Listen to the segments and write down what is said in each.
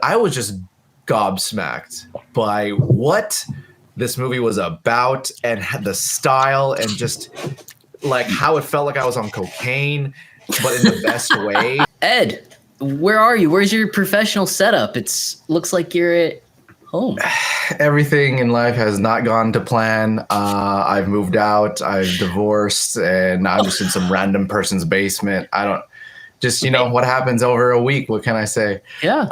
I was just gobsmacked by what this movie was about and the style and just like how it felt like I was on cocaine, but in the best way. Ed, where are you? Where's your professional setup? Looks like you're at home. Everything in life has not gone to plan. I've moved out, I've divorced, and now I'm just in some random person's basement. I don't just, what happens over a week? What can I say? Yeah.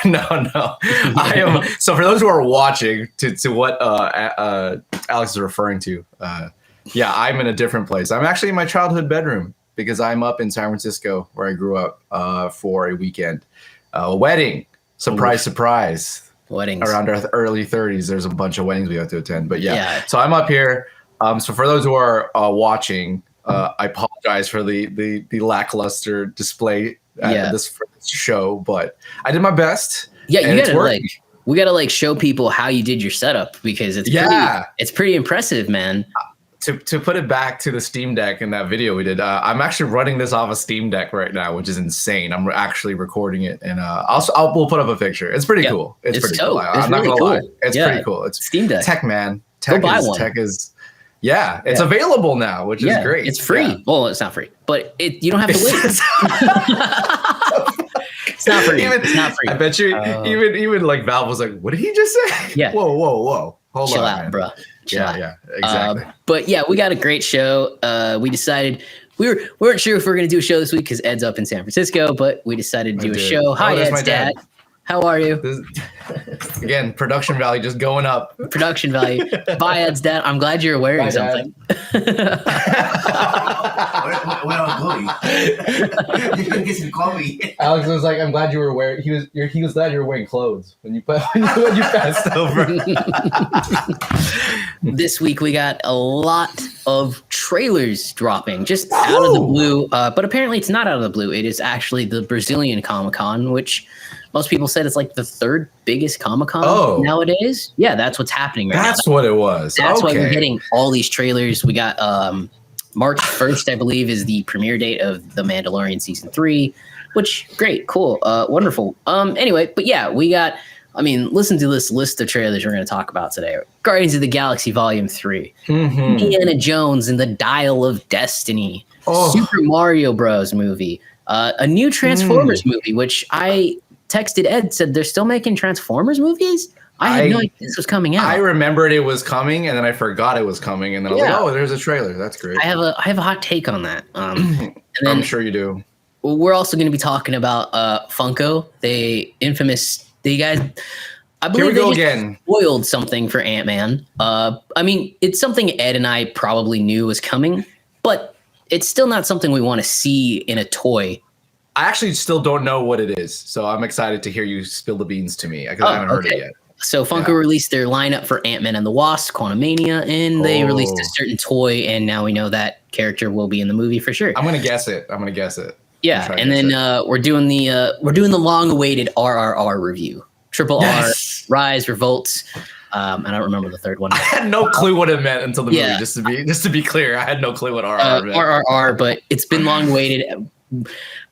No. I am. So for those who are watching to what Alex is referring to, yeah, I'm in a different place. I'm actually in my childhood bedroom because I'm up in San Francisco where I grew up for a weekend. A wedding. Surprise, surprise. Weddings. Around our early 30s, there's a bunch of weddings we have to attend. But yeah. So I'm up here. So for those who are watching, I apologize for the lackluster display for this show, but I did my best. Yeah, we gotta show people how you did your setup because it's pretty impressive, man. To put it back to the Steam Deck in that video we did, I'm actually running this off a Steam Deck right now, which is insane. I'm actually recording it, and we'll put up a picture. It's pretty cool. It's pretty cool. I'm not gonna lie. It's pretty cool. It's Steam Deck. Tech, man. Go buy one. Tech is. Yeah, it's available now, which is great. It's free. Yeah. Well, it's not free, but you don't have to wait. It's not free. It's not free. I bet you even like Valve was like, "What did he just say?" Yeah. Whoa. Hold Chill on, out, man. bro. Chill out. Yeah, exactly. But yeah, we got a great show. We decided we weren't sure if we were going to do a show this week because Ed's up in San Francisco, but we decided to do a show. Hi, Ed's dad. How are you? Again, production value just going up. Production value. Bye, Ed's dad. I'm glad you're wearing something. Where I'm going. You can get some coffee. Alex was like, "I'm glad you were wearing." He was glad you were wearing clothes when you passed over. This week we got a lot of trailers dropping just out of the blue, but apparently it's not out of the blue. It is actually the Brazilian Comic-Con, which most people said it's like the third biggest Comic-Con nowadays. Yeah, that's what's happening right now. That's what it was. That's why we're getting all these trailers. We got March 1st, I believe, is the premiere date of The Mandalorian Season 3, which, great, cool, wonderful. Anyway, but yeah, we got, listen to this list of trailers we're going to talk about today. Guardians of the Galaxy Volume 3, Indiana Jones and the Dial of Destiny, Super Mario Bros. Movie, a new Transformers movie, which I texted Ed, said they're still making Transformers movies? I had no idea this was coming out. I remembered it was coming, and then I forgot it was coming, and then I was like, "Oh, there's a trailer. That's great." I have a hot take on that. And then, I'm sure you do. We're also going to be talking about Funko. I believe they just spoiled something for Ant-Man. It's something Ed and I probably knew was coming, but it's still not something we want to see in a toy. I actually still don't know what it is, so I'm excited to hear you spill the beans to me because I haven't heard it yet. So Funko released their lineup for Ant-Man and the Wasp, Quantumania, and they released a certain toy, and now we know that character will be in the movie for sure. I'm gonna guess it. Yeah, and then we're doing the long-awaited RRR review. Triple R, Rise, Revolts. I don't remember the third one. I had no clue what it meant until the movie. Just to be clear, I had no clue what RRR meant. RRR, but it's been long-awaited.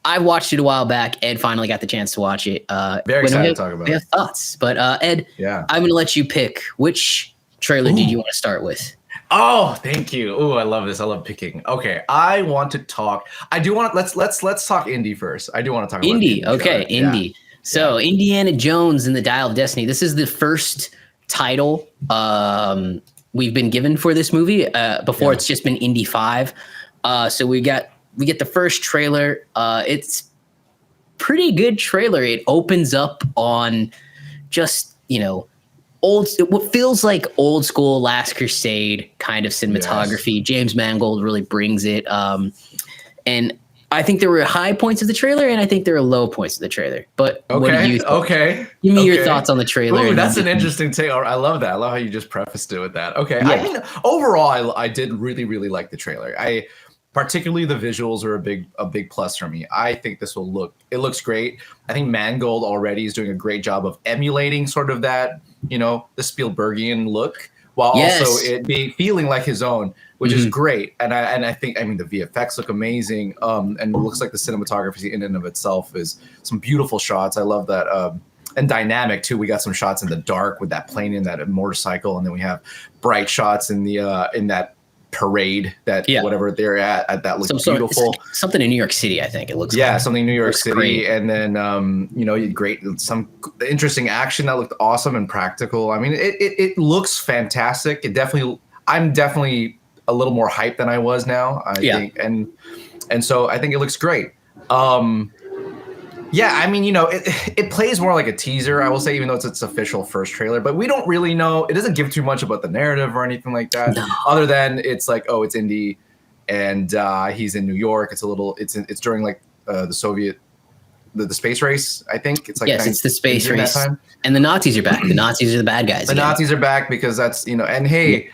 I watched it a while back. Ed finally got the chance to watch it. Very excited to talk about it. We have thoughts. But Ed, I'm going to let you pick. Which trailer did you want to start with? Oh, thank you. Oh, I love this. I love picking. Okay, I want to talk. I do want to let's talk indie first. I do want to talk about indie. Okay, indie. Yeah. So Indiana Jones and the Dial of Destiny. This is the first title we've been given for this movie. Before it's just been Indy 5. So we get the first trailer. It's pretty good trailer. It opens up on just, what feels like old school Last Crusade kind of cinematography. Yes. James Mangold really brings it. And I think there were high points of the trailer, and I think there are low points of the trailer. But what do you think? Give me your thoughts on the trailer. Ooh, that's an interesting take. I love that. I love how you just prefaced it with that. Okay. Yeah. Overall, I did really, really like the trailer. Particularly the visuals are a big plus for me. I think this looks great. I think Mangold already is doing a great job of emulating sort of that, the Spielbergian look while Yes. also it being feeling like his own, which is great. And I think, I mean, the VFX look amazing, and it looks like the cinematography in and of itself is some beautiful shots. I love that, and dynamic too. We got some shots in the dark with that plane and that motorcycle, and then we have bright shots in the in that parade that whatever they're at that looks beautiful. Something in New York City, I think it looks. Yeah, something in New York City, great. and then you know, some interesting action that looked awesome and practical. I mean, it looks fantastic. I'm definitely a little more hyped than I was now. I think, and so I think it looks great. Yeah, I mean, you know, it plays more like a teaser, I will say, even though it's its official first trailer. But we don't really know. It doesn't give too much about the narrative or anything like that, other than it's like, oh, it's Indy, and he's in New York. It's during like the Soviet, the space race. I think it's like it's the space race, and the Nazis are back. The Nazis are the bad guys. The Nazis are back because that's, you know, and hey.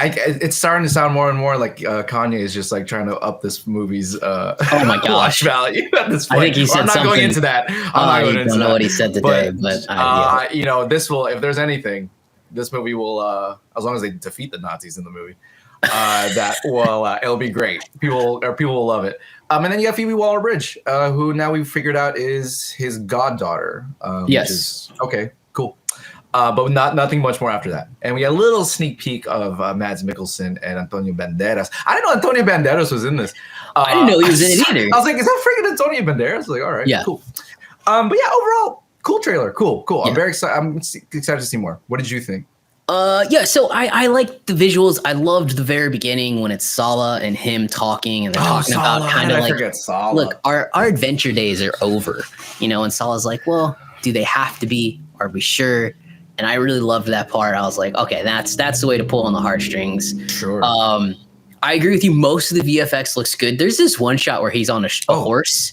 It's starting to sound more and more like Kanye is just like trying to up this movie's oh my gosh, watch value at this point. I think he said I'm not something. going into that. I don't know what he said today, but you know, this will, if there's anything, this movie will, as long as they defeat the Nazis in the movie, that will it'll be great. People will love it. And then you got Phoebe Waller-Bridge, who now we've figured out is his goddaughter. Yes. Which is, okay, cool. But nothing much more after that. And we got a little sneak peek of Mads Mikkelsen and Antonio Banderas. I didn't know Antonio Banderas was in this. I didn't know he was in it either. I was like, is that freaking Antonio Banderas? I was like, all right, cool. But yeah, overall, cool trailer. Cool. Yeah. I'm very excited. I'm excited to see more. What did you think? So I like the visuals. I loved the very beginning when it's Sala and him talking, and they're talking about kind of like, look, our adventure days are over, you know, and Sala's like, well, do they have to be? Are we sure? And I really loved that part. I was like, okay, that's the way to pull on the heartstrings. Sure. I agree with you. Most of the VFX looks good. There's this one shot where he's on a horse,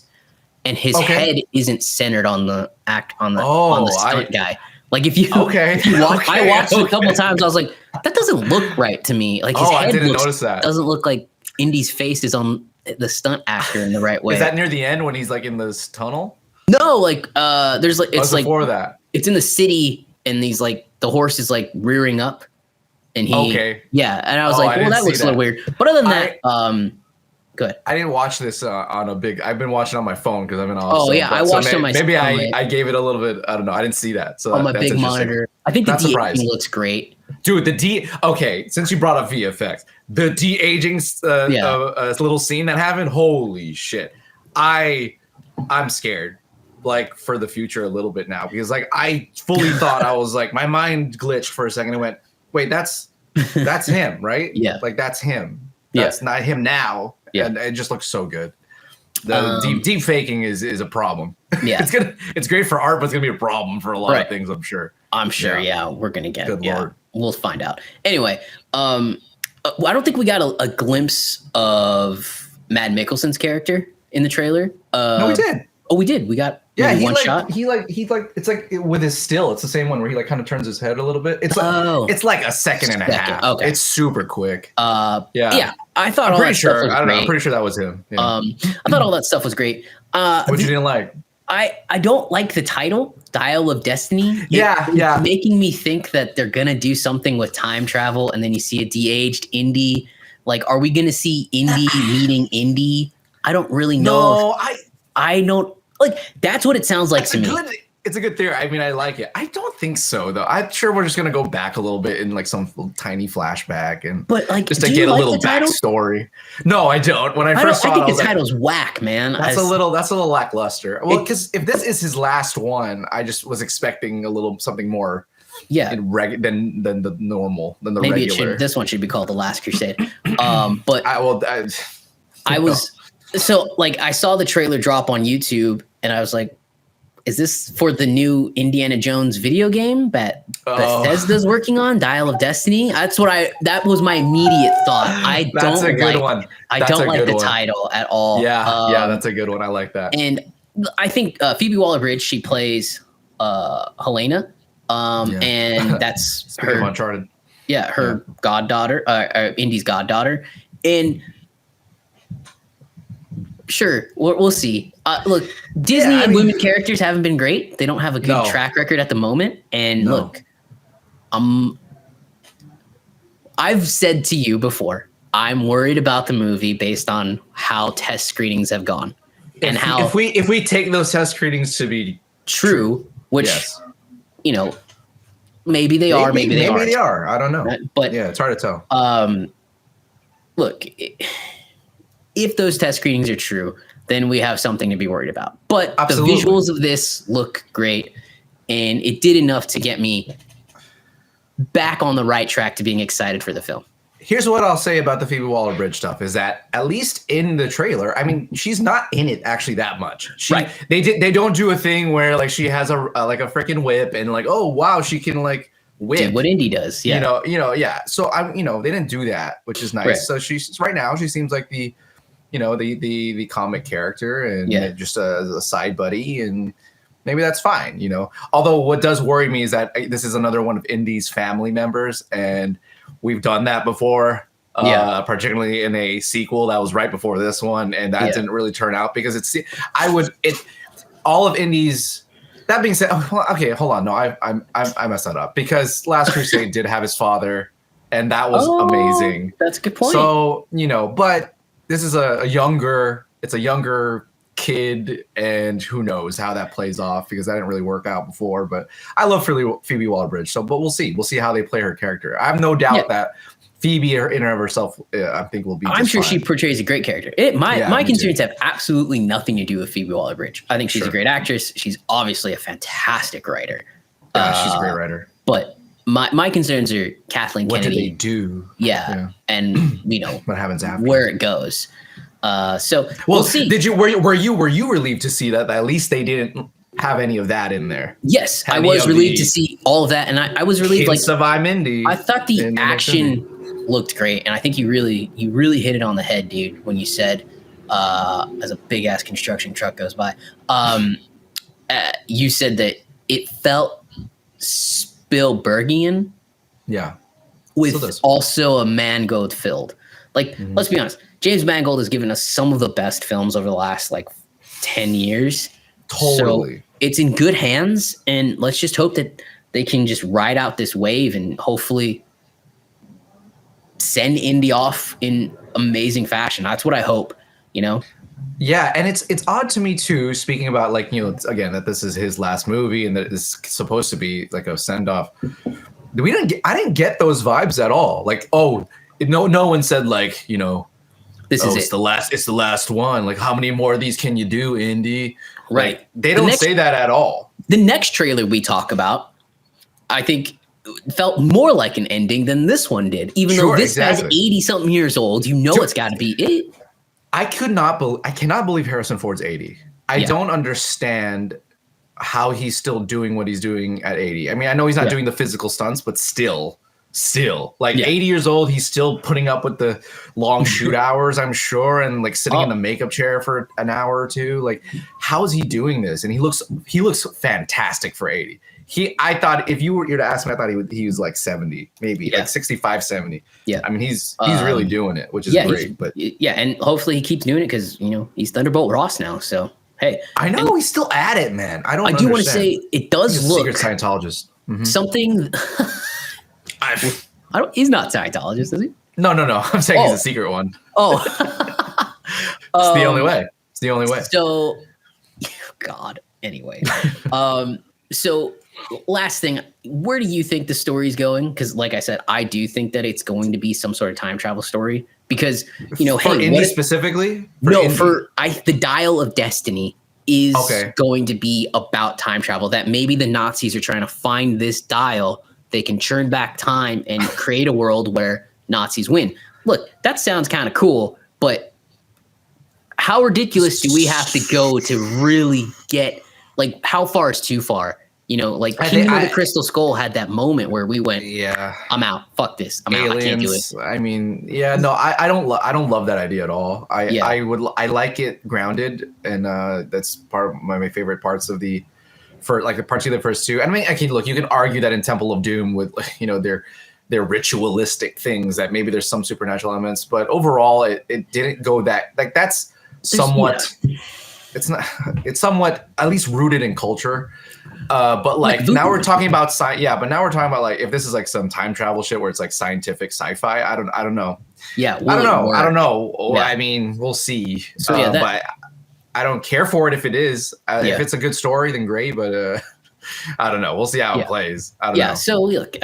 and his head isn't centered on the stunt guy. Like if you I watched it a couple times. I was like, that doesn't look right to me. Like his head doesn't look like Indy's face is on the stunt actor in the right way. Is that near the end when he's like in this tunnel? No, like there's like it's like before that. It's in the city. And he's like, the horse is like rearing up, and he, and I was like, well, that looks a little weird. But other than that, good. I didn't watch this on a big. I've been watching on my phone because I've been off. Oh yeah, I watched on my. Maybe I gave it a little bit. I don't know. I didn't see that. So on my big monitor, I think the de-aging looks great. Dude, okay, since you brought up VFX, the de-aging little scene that happened. Holy shit, I'm scared. Like for the future a little bit now, because like I fully thought, I was like, my mind glitched for a second and went, wait, that's him, right? Yeah, like that's him. That's not him now. And it just looks so good. The deep faking is a problem. Yeah, it's great for art, but it's gonna be a problem for a lot of things, I'm sure. Yeah, we're gonna get good it. Lord. We'll find out. Anyway, I don't think we got a glimpse of Mads Mikkelsen's character in the trailer. No, we did. Oh, we did. We got one shot. He it's like with his still. It's the same one where he like kind of turns his head a little bit. It's like it's like a second and a half. Okay, it's super quick. Yeah. I thought I'm all pretty that sure. stuff was I don't know. great. I'm pretty sure that was him. Yeah. I thought all that stuff was great. What you didn't like? I don't like the title, Dial of Destiny. It's making me think that they're gonna do something with time travel, and then you see a de-aged Indy. Like, are we gonna see Indy meeting Indy? I don't really know. No, I don't. Like, that's what it sounds like to me. It's a good theory. I mean, I like it. I don't think so, though. I'm sure we're just gonna go back a little bit in like some little tiny flashback, and but like just to get a little backstory. No, I don't. When I first saw it, I think the title's whack, man. That's a little lackluster. Well, because if this is his last one, I just was expecting a little something more. Yeah, than the normal than the maybe regular. This one should be called The Last Crusade. But I was. So, like, I saw the trailer drop on YouTube, and I was like, is this for the new Indiana Jones video game that Bethesda's working on, Dial of Destiny? That was my immediate thought. I don't like the title at all. Yeah, that's a good one. I like that. And I think Phoebe Waller-Bridge, she plays Helena, and that's her Uncharted. Yeah, her goddaughter, Indy's goddaughter, and. Sure, we'll see. Look, Disney and women characters haven't been great. They don't have a good track record at the moment. And look, I've said to you before, I'm worried about the movie based on how test screenings have gone and how if we take those test screenings to be true, which yes. you know, maybe they are, maybe they aren't. Maybe they are. I don't know. But yeah, it's hard to tell. Look, if those test screenings are true, then we have something to be worried about. But Absolutely. the visuals of this look great, and it did enough to get me back on the right track to being excited for the film. Here's what I'll say about the Phoebe Waller-Bridge stuff is that at least in the trailer, I mean, she's not in it actually that much. Right. They don't do a thing where like she has a like a freaking whip and like, oh wow, she can like whip. Do what Indy does. Yeah. Yeah. So they didn't do that, which is nice. Right. So she's right now she seems like the comic character and just a side buddy, and maybe that's fine, Although what does worry me is that this is another one of Indy's family members, and we've done that before, particularly in a sequel that was right before this one, and that didn't really turn out because all of Indy's. That being said, okay, hold on, no, I messed that up because Last Crusade did have his father, and that was amazing. That's a good point. So but this is a younger kid, and who knows how that plays off because that didn't really work out before. But I love Phoebe Waller-Bridge, but we'll see how they play her character. I have no doubt that Phoebe in and of herself, I think will be. I'm sure fine. She portrays a great character. My concerns have absolutely nothing to do with Phoebe Waller-Bridge. I think she's a great actress. She's obviously a fantastic writer. Yeah, she's a great writer. But my concerns are Kathleen Kennedy. What do they do? Yeah. And what happens after, where it goes. So we'll see. Were you relieved to see that at least they didn't have any of that in there? Yes, I was relieved to see all of that, and I was relieved. Like I'm Indy. I thought the action looked great, and I think you really hit it on the head, dude, when you said as a big ass construction truck goes by, you said that it felt Spielbergian. Yeah. With also a Mangold filled. Like, let's be honest, James Mangold has given us some of the best films over the last 10 years. Totally. So it's in good hands, and let's just hope that they can just ride out this wave and hopefully send Indy off in amazing fashion. That's what I hope, Yeah, and it's odd to me too, speaking about again, that this is his last movie and that it's supposed to be like a send-off. I didn't get those vibes at all. No one said this is it's the last one. Like, how many more of these can you do, Indy? Right. They don't say that at all. The next trailer we talk about, I think, felt more like an ending than this one did. Even though this guy's 80-something years old, it's got to be it. I cannot believe Harrison Ford's 80. I don't understand how he's still doing what he's doing at 80. I mean, I know he's not doing the physical stunts, but still 80 years old, he's still putting up with the long shoot hours, I'm sure, and sitting in the makeup chair for an hour or two. How is he doing this? And he looks fantastic for 80. I thought if you were to ask me, I thought he was 70, maybe 65, 70. Yeah. I mean, he's really doing it, which is great. But and hopefully he keeps doing it because he's Thunderbolt Ross now. So hey, I know he's still at it, man. I do want to say it does look secret Scientologist. Something. He's not Scientologist, is he? No. I'm saying he's a secret one. Oh, it's the only way. It's the only way. So, God. Anyway, so last thing, where do you think the story's going? Because, like I said, I do think that it's going to be some sort of time travel story. Because for Indy specifically, the Dial of Destiny is going to be about time travel. That maybe the Nazis are trying to find this dial. They can churn back time and create a world where Nazis win. Look, that sounds kind of cool, but how ridiculous do we have to go to really get, how far is too far? Kingdom of the Crystal Skull had that moment where we went, I'm out. Fuck this. I'm out. I can't do it. I mean, no, I don't love that idea at all. I like it grounded, and that's part of my favorite parts of part two, the first two. I mean, you can argue that in Temple of Doom with their ritualistic things that maybe there's some supernatural elements, but overall it didn't go that that's somewhat it's not, it's somewhat at least rooted in culture. But like now we're talking about but now we're talking about like if this is like some time travel shit where it's like scientific sci-fi. I don't know. Yeah, I don't know. Yeah. I mean, we'll see. So but I don't care for it if it is. If it's a good story, then great. But I don't know. We'll see how it plays. I don't know. So look,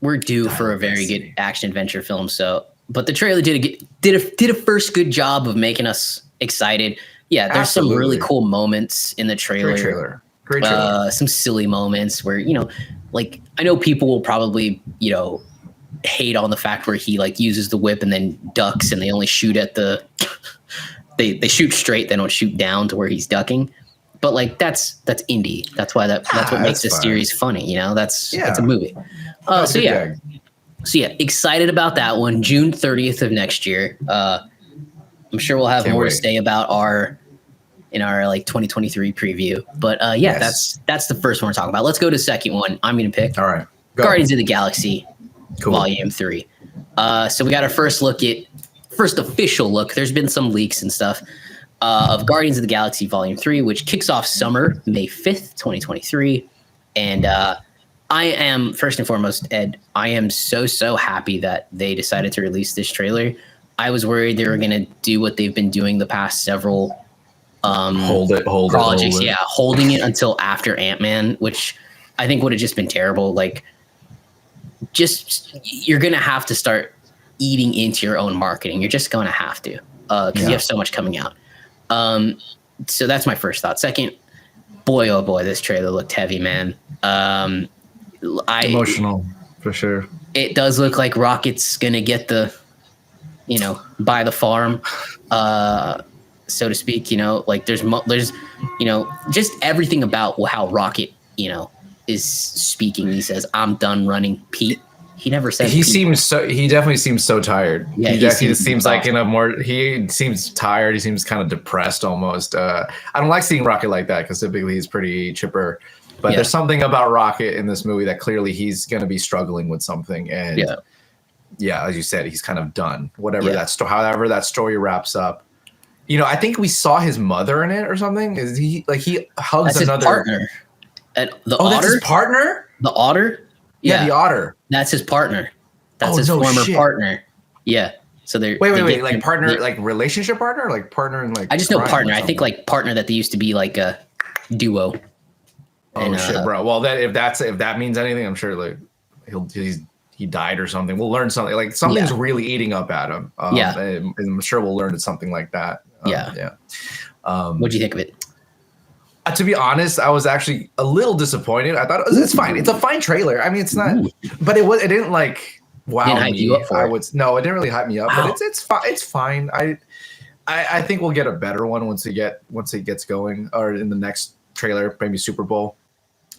we're due for a very good action adventure film. So, but the trailer did a first good job of making us excited. Yeah, there's some really cool moments in the trailer. Great trailer. Some silly moments where, like I know people will probably, hate on the fact where he like uses the whip and then ducks and they only shoot at the they shoot straight, they don't shoot down to where he's ducking. But like that's indie. That's why that's what makes this series funny, that's a movie. So excited about that one. June 30th of next year. I'm sure we'll have more to say about in our like 2023 preview. But that's the first one we're talking about. Let's go to the second one. I'm gonna pick. All right. Go. Guardians of the Galaxy Volume 3. So we got our first official look. There's been some leaks and stuff of Guardians of the Galaxy Volume 3, which kicks off summer, May 5th, 2023. And I am, first and foremost, Ed, I am so happy that they decided to release this trailer. I was worried they were going to do what they've been doing the past several projects. Yeah, holding it until after Ant-Man, which I think would have just been terrible. Like, you're going to have to start eating into your own marketing. You're just going to have to because you have so much coming out. So that's my first thought. Second, boy, oh boy, this trailer looked heavy, man. Emotional, for sure. It does look like Rocket's going to get buy the farm, so to speak. Like there's just everything about how Rocket, is speaking. He says, "I'm done running, Pete." He never said. He definitely seems so tired. Yeah, he seems like he seems tired. He seems kind of depressed almost. I don't like seeing Rocket like that because typically he's pretty chipper. But there's something about Rocket in this movie that clearly he's going to be struggling with something. And as you said, he's kind of done. However that story wraps up. I think we saw his mother in it or something. Is he hugs that's another his partner? The otter? That's his partner? The otter? Yeah, the otter. That's his partner. That's his former partner. Yeah. So they're wait, like partner, like relationship partner, or like partner and like. I just know partner. I think like partner that they used to be like a duo. Oh shit, bro. Well, if that means anything, I'm sure like he died or something. We'll learn something. Like something's really eating up at him. And I'm sure we'll learn something like that. What'd you think of it? To be honest, I was actually a little disappointed. I thought it's fine. It's a fine trailer. I mean, it's not, but it didn't like wow didn't hype me. You up for it. No, it didn't really hype me up. Wow. But it's fine. I think we'll get a better one once it gets going, or in the next trailer, maybe Super Bowl.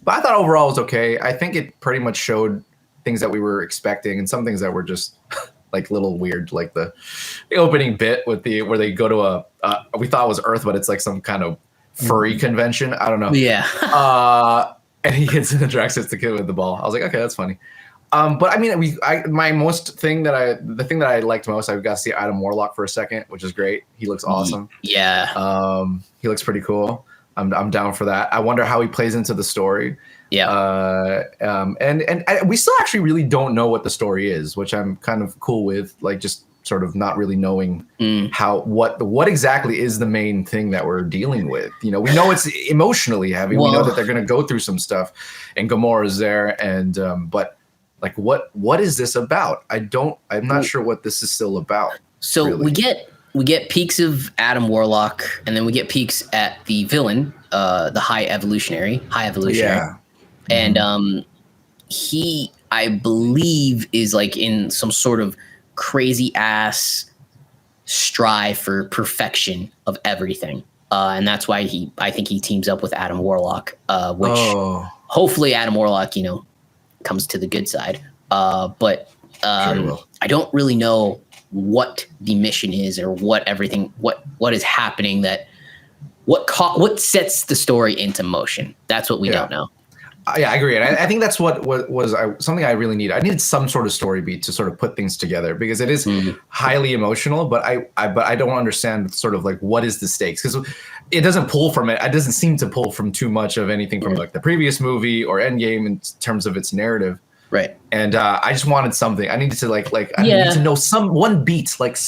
But I thought overall it was okay. I think it pretty much showed things that we were expecting and some things that were just like little weird, like the opening bit with where they go to we thought it was Earth, but it's like some kind of furry convention. I don't know. Yeah. And he hits and interacts with the kid with the ball. I was like, okay, that's funny. But I mean, the thing that I liked most, I got to see Adam Warlock for a second, which is great. He looks awesome. Yeah. He looks pretty cool. I'm down for that. I wonder how he plays into the story. Yeah. And we still actually really don't know what the story is, which I'm kind of cool with. Like just sort of not really knowing what exactly is the main thing that we're dealing with. We know it's emotionally heavy. We know that they're going to go through some stuff, and Gamora's there. And but like, what is this about? I'm not sure what this is still about. So really. We get peaks of Adam Warlock, and then we get peaks at the villain, the High Evolutionary. Yeah. And he, I believe, is like in some sort of crazy ass strive for perfection of everything, and that's why I think he teams up with Adam Warlock, which hopefully Adam Warlock comes to the good side. But I don't really know what the mission is or what is happening, what sets the story into motion. That's what we don't know. Yeah, I agree, and I think that's what was something I really need. I needed some sort of story beat to sort of put things together because it is highly emotional. But I don't understand sort of like what is the stakes because it doesn't pull from it. It doesn't seem to pull from too much of anything from like the previous movie or Endgame in terms of its narrative. Right. And I just wanted something. I needed to like I need to know some beat. Like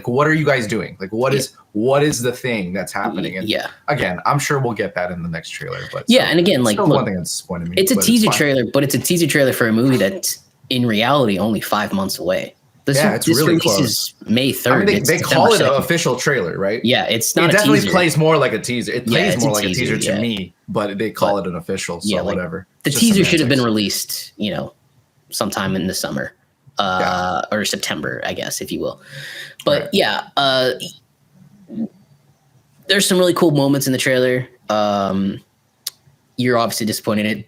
what are you guys doing? Like what is the thing that's happening? And again, I'm sure we'll get that in the next trailer. But and again, like one thing that disappointed me. It's a teaser trailer, but it's a teaser trailer for a movie that's in reality only 5 months away. It's really close. Is May 3rd. I mean, they call it an official trailer, right? Yeah, it's not. It definitely plays more like a teaser. It plays more like a teaser to yeah. me, but they call it an official. So whatever. The teaser should have been released, sometime in the summer, or September, I guess, if you will. But there's some really cool moments in the trailer. You're obviously disappointed in it.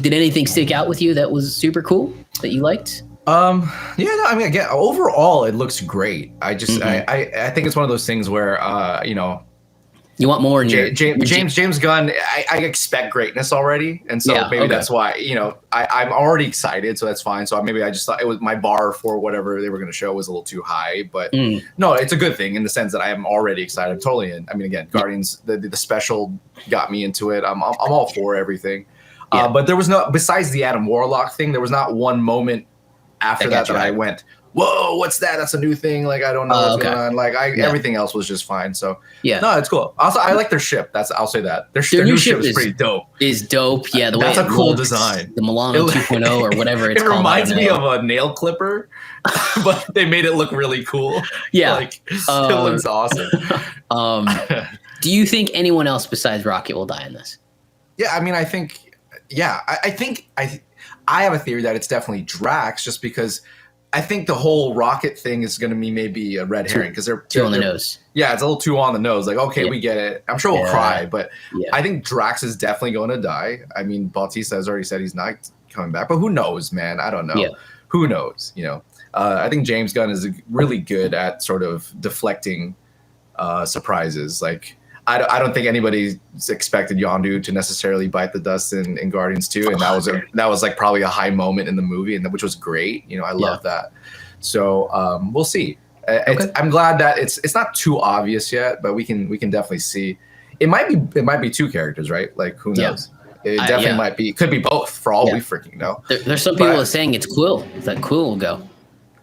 Did anything stick out with you that was super cool that you liked? I mean, again, overall, it looks great. I just, I think it's one of those things where, you want more. James Gunn, I expect greatness already, and so maybe that's why I'm already excited, so that's fine. So maybe I just thought it was my bar for whatever they were going to show was a little too high, but no, it's a good thing in the sense that I am already excited. I'm totally in. I mean, again, Guardians, the special got me into it. I'm all for everything, but there was no besides the Adam Warlock thing. There was not one moment after that I went, whoa, what's that? That's a new thing. Like, I don't know what's going on. Like, everything else was just fine. So, no, it's cool. Also, I like their ship. I'll say that. Their new ship is pretty dope. Is dope. Yeah, the way that's a cool design. The Milano 2.0 or whatever it's called. It reminds me of a nail clipper, but they made it look really cool. Yeah. Like, it looks awesome. Do you think anyone else besides Rocket will die in this? Yeah, I mean, I think I have a theory that it's definitely Drax just because I think the whole rocket thing is going to be maybe a red herring because they're on the nose. Yeah, it's a little too on the nose. Like, okay, we get it. I'm sure we'll cry, but I think Drax is definitely going to die. I mean, Bautista has already said he's not coming back, but who knows, man? I don't know. Yeah. Who knows? I think James Gunn is really good at sort of deflecting surprises. Like, I don't think anybody's expected Yondu to necessarily bite the dust in Guardians 2, and that was like probably a high moment in the movie, and which was great. I love that. So we'll see. I'm glad that it's not too obvious yet, but we can definitely see. It might be two characters, right? Like who knows? It definitely might be. It could be both for all we freaking know. There's some people saying it's Quill. That Quill will go.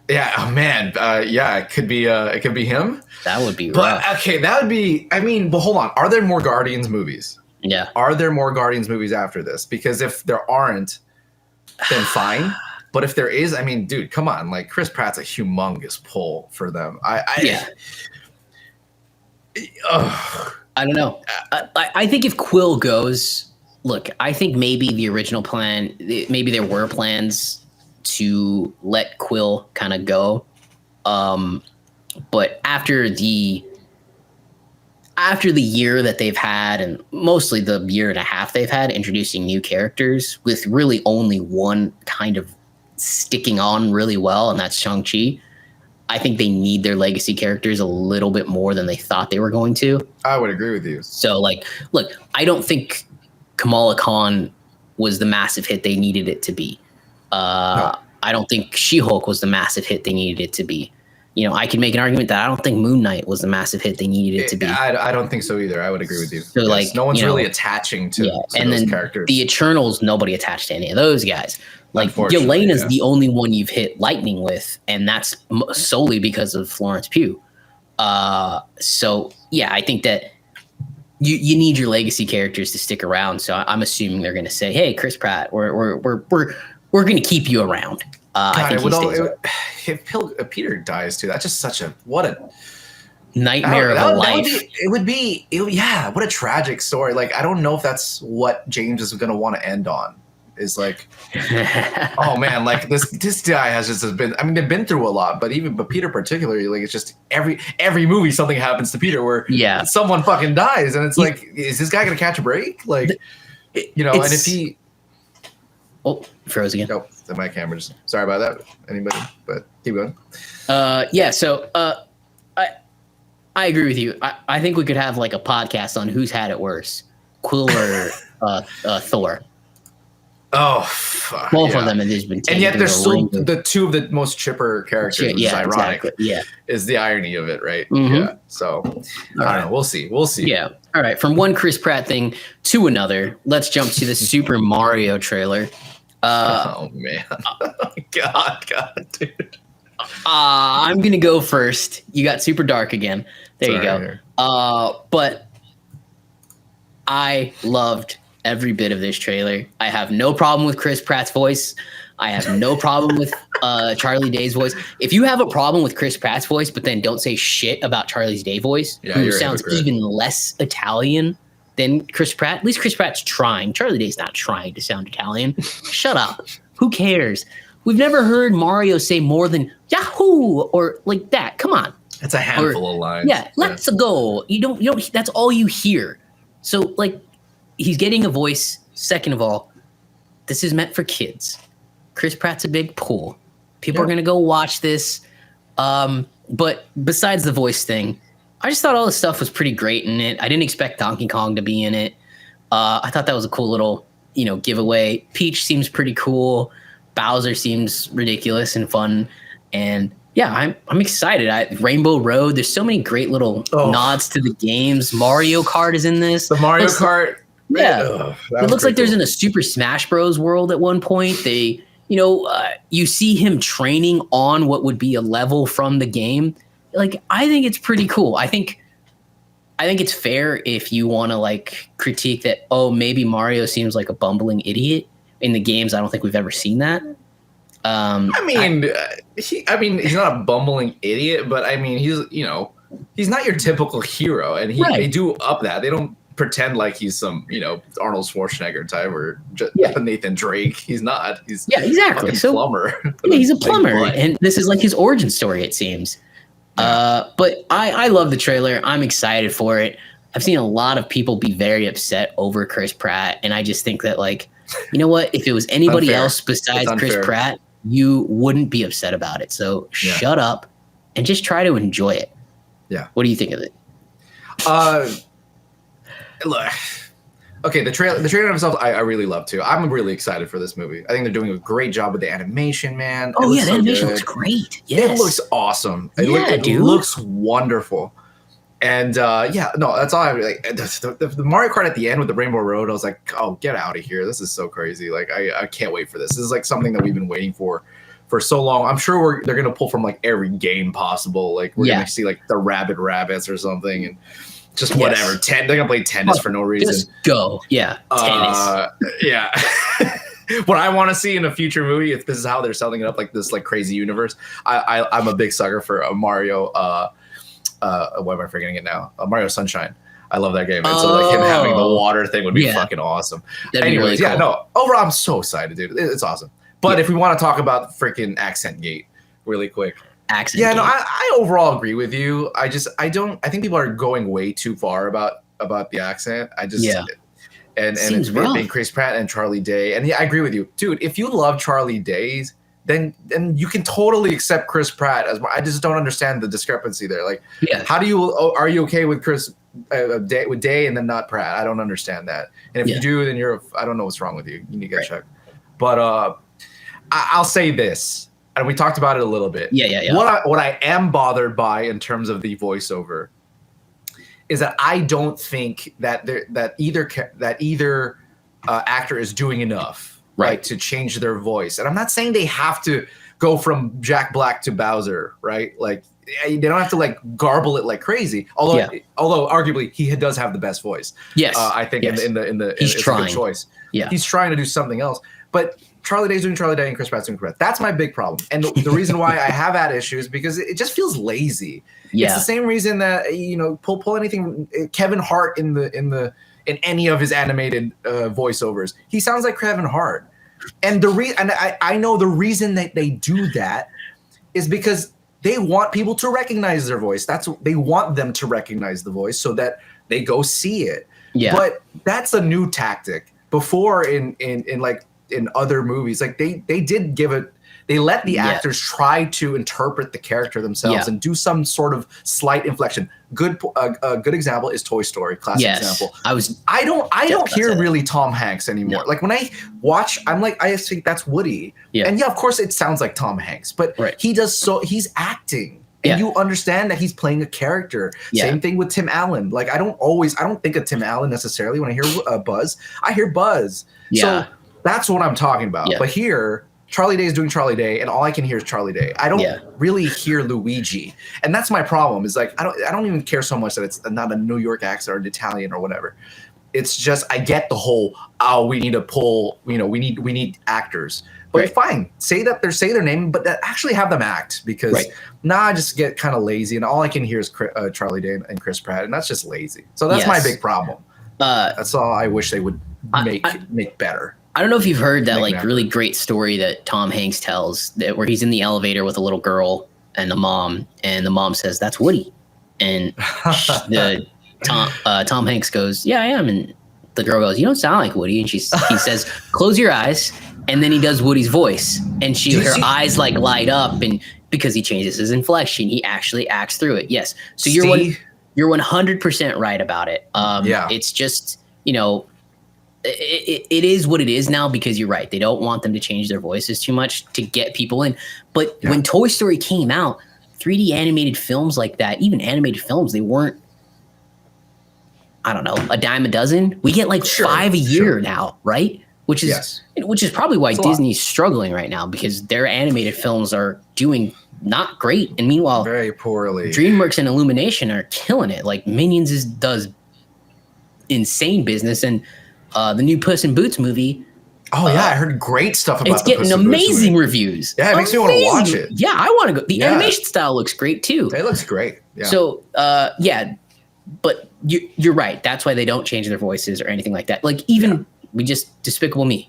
Yeah, oh man. It could be him. That would be rough. But okay, that would be but hold on. Are there more Guardians movies? Yeah. Are there more Guardians movies after this? Because if there aren't, then fine. But if there is, I mean, dude, come on. Like Chris Pratt's a humongous pull for them. I don't know. I think if Quill goes, look, I think maybe the original plan, maybe there were plans to let Quill kind of go. But after the year that they've had, and mostly the year and a half they've had introducing new characters with really only one kind of sticking on really well, and that's Shang-Chi, I think they need their legacy characters a little bit more than they thought they were going to. I would agree with you. So, like, look, I don't think Kamala Khan was the massive hit they needed it to be. No. I don't think She-Hulk was the massive hit they needed it to be. I could make an argument that I don't think Moon Knight was the massive hit they needed it to be. I don't think so either. I would agree with you. So, like, no one's really attaching to those characters. The Eternals, nobody attached to any of those guys. Like, Yelena's the only one you've hit lightning with, and that's solely because of Florence Pugh. So, yeah, I think that you need your legacy characters to stick around. So I'm assuming they're going to say, "Hey, Chris Pratt, we're going to keep you around." I think if Peter dies too, that's just such a nightmare of a life. What a tragic story. Like, I don't know if that's what James is going to want to end on. Is like, oh man, like this guy has been. I mean, they've been through a lot, but Peter particularly, like, it's just every movie something happens to Peter where someone fucking dies, and it's like, is this guy going to catch a break? Like, and if he froze again. Nope, my camera just. Sorry about that, anybody, but keep going. So I agree with you. I think we could have like a podcast on who's had it worse, Quill or Thor. Oh, fuck, Both of them have just been taken. And yet they're through the still ringer. the two of the most chipper characters, which is ironic. Exactly. Yeah. Is the irony of it, right? Mhm. Yeah. So I don't know. We'll see. We'll see. Yeah. All right. From one Chris Pratt thing to another, let's jump to the Super Mario trailer. Oh man. God, dude. I'm gonna go first. You got super dark again. There you go. But I loved every bit of this trailer. I have no problem with Chris Pratt's voice. I have no problem with Charlie Day's voice. If you have a problem with Chris Pratt's voice, but then don't say shit about Charlie Day voice, who sounds even less Italian than Chris Pratt, at least Chris Pratt's trying. Charlie Day's not trying to sound Italian. Shut up. Who cares? We've never heard Mario say more than Yahoo or like that. Come on. It's a handful of lines. Yeah, let's go. You don't, that's all you hear. So like, he's getting a voice. Second of all, this is meant for kids. Chris Pratt's a big pull. People are going to go watch this. But besides the voice thing, I just thought all the stuff was pretty great in it. I didn't expect Donkey Kong to be in it. I thought that was a cool little, giveaway. Peach seems pretty cool. Bowser seems ridiculous and fun. And yeah, I'm excited. Rainbow Road, there's so many great little nods to the games. Mario Kart is in this. The Mario Kart. Yeah. It looks like there's in a Super Smash Bros. World at one point. They, you see him training on what would be a level from the game. Like, I think it's pretty cool. I think it's fair if you want to like critique that, maybe Mario seems like a bumbling idiot in the games. I don't think we've ever seen that. He's not a bumbling idiot, but I mean, he's not your typical hero, and they do up that. They don't pretend like he's some, Arnold Schwarzenegger type or Nathan Drake. He's not. He's exactly. So plumber. Yeah, he's a plumber, and this is like his origin story, it seems. But I love the trailer. I'm excited for it. I've seen a lot of people be very upset over Chris Pratt, and I just think that, like, you know what? If it was anybody else besides Chris Pratt, you wouldn't be upset about it. So shut up and just try to enjoy it. Yeah. What do you think of it? Look. Okay, the trailer himself, I really love too. I'm really excited for this movie. I think they're doing a great job with the animation, man. The animation looks great. Yes. It looks awesome. It looks wonderful. And that's all I like. The Mario Kart at the end with the Rainbow Road, I was like, oh, get out of here. This is so crazy. Like, I can't wait for this. This is like something that we've been waiting for so long. I'm sure they're going to pull from like every game possible. Like, we're going to see like the Rabid Rabbits or something. And just whatever. They're going to play tennis for no reason. Just go. Yeah. Tennis. Yeah. What I want to see in a future movie, if this is how they're selling it up, like this like crazy universe, I'm a big sucker for a Mario. Why am I forgetting it now? Mario Sunshine. I love that game. And so like him having the water thing would be fucking awesome. Anyways, really cool. Overall, I'm so excited, dude. It's awesome. But if we want to talk about freaking Accent Gate really quick. Accent Gate. I overall agree with you. I think people are going way too far about the accent. And it's being Chris Pratt and Charlie Day. And I agree with you. Dude, if you love Charlie Day's, then you can totally accept Chris Pratt as. I just don't understand the discrepancy there. Like, how do you are you okay with Chris with Day and then not Pratt? I don't understand that. And if you do, then I don't know what's wrong with you. You need to get checked. But I'll say this, and we talked about it a little bit. Yeah. What I am bothered by in terms of the voiceover is that I don't think that either actor is doing enough. Right, to change their voice. And I'm not saying they have to go from Jack Black to Bowser, right? Like, they don't have to like garble it like crazy. Although arguably he does have the best voice. Yes, I think in the he's trying. A good choice. Yeah, he's trying to do something else. But Charlie Day's doing Charlie Day and Chris Pratt's doing Chris Pratt. That's my big problem. And the reason why I have had issues because it just feels lazy. Yeah, it's the same reason that pull anything Kevin Hart in any of his animated voiceovers. He sounds like Kevin Hart. And I know the reason that they do that is because they want people to recognize their voice. They want them to recognize the voice so that they go see it. Yeah. But that's a new tactic. Before in other movies, like they did give it. they let the actors try to interpret the character themselves and do some sort of slight inflection. Good example is Toy Story, classic example. I don't hear really Tom Hanks anymore. No. Like when I watch, I'm like, I think that's Woody. Yeah. And of course it sounds like Tom Hanks, but he's acting. And you understand that he's playing a character. Yeah. Same thing with Tim Allen. Like I don't think of Tim Allen necessarily when I hear Buzz. I hear Buzz. Yeah. So that's what I'm talking about. Yeah. But here, Charlie Day is doing Charlie Day, and all I can hear is Charlie Day. I don't really hear Luigi, and that's my problem. Is like I don't even care so much that it's not a New York accent or an Italian or whatever. It's just I get the whole we need to pull. We need actors. But fine, say their name, but actually have them act because I just get kind of lazy, and all I can hear is Charlie Day and Chris Pratt, and that's just lazy. So that's my big problem. That's all I wish they would make better. I don't know if you've heard that really great story that Tom Hanks tells where he's in the elevator with a little girl and the mom says, "That's Woody," and Tom Hanks goes, "Yeah, I am," and the girl goes, "You don't sound like Woody," and he says, "Close your eyes." And then he does Woody's voice, and her eyes like light up, and because he changes his inflection, he actually acts through it. Yes, so you're 100% right about it. It's just it is what it is now because you're right. They don't want them to change their voices too much to get people in. But when Toy Story came out, 3D animated films like that, even animated films, they weren't. I don't know, a dime a dozen. We get like 5 a year now, right? Which is probably why Disney's struggling right now because their animated films are doing not great. And meanwhile, very poorly. DreamWorks and Illumination are killing it. Like Minions does insane business, and the new Puss in Boots movie. Oh yeah, I heard great stuff about it. It's getting amazing reviews. Yeah, it makes me want to watch it. Yeah, I want to go. The animation style looks great too. It looks great. Yeah. So but you're right. That's why they don't change their voices or anything like that. Like even. We just Despicable Me.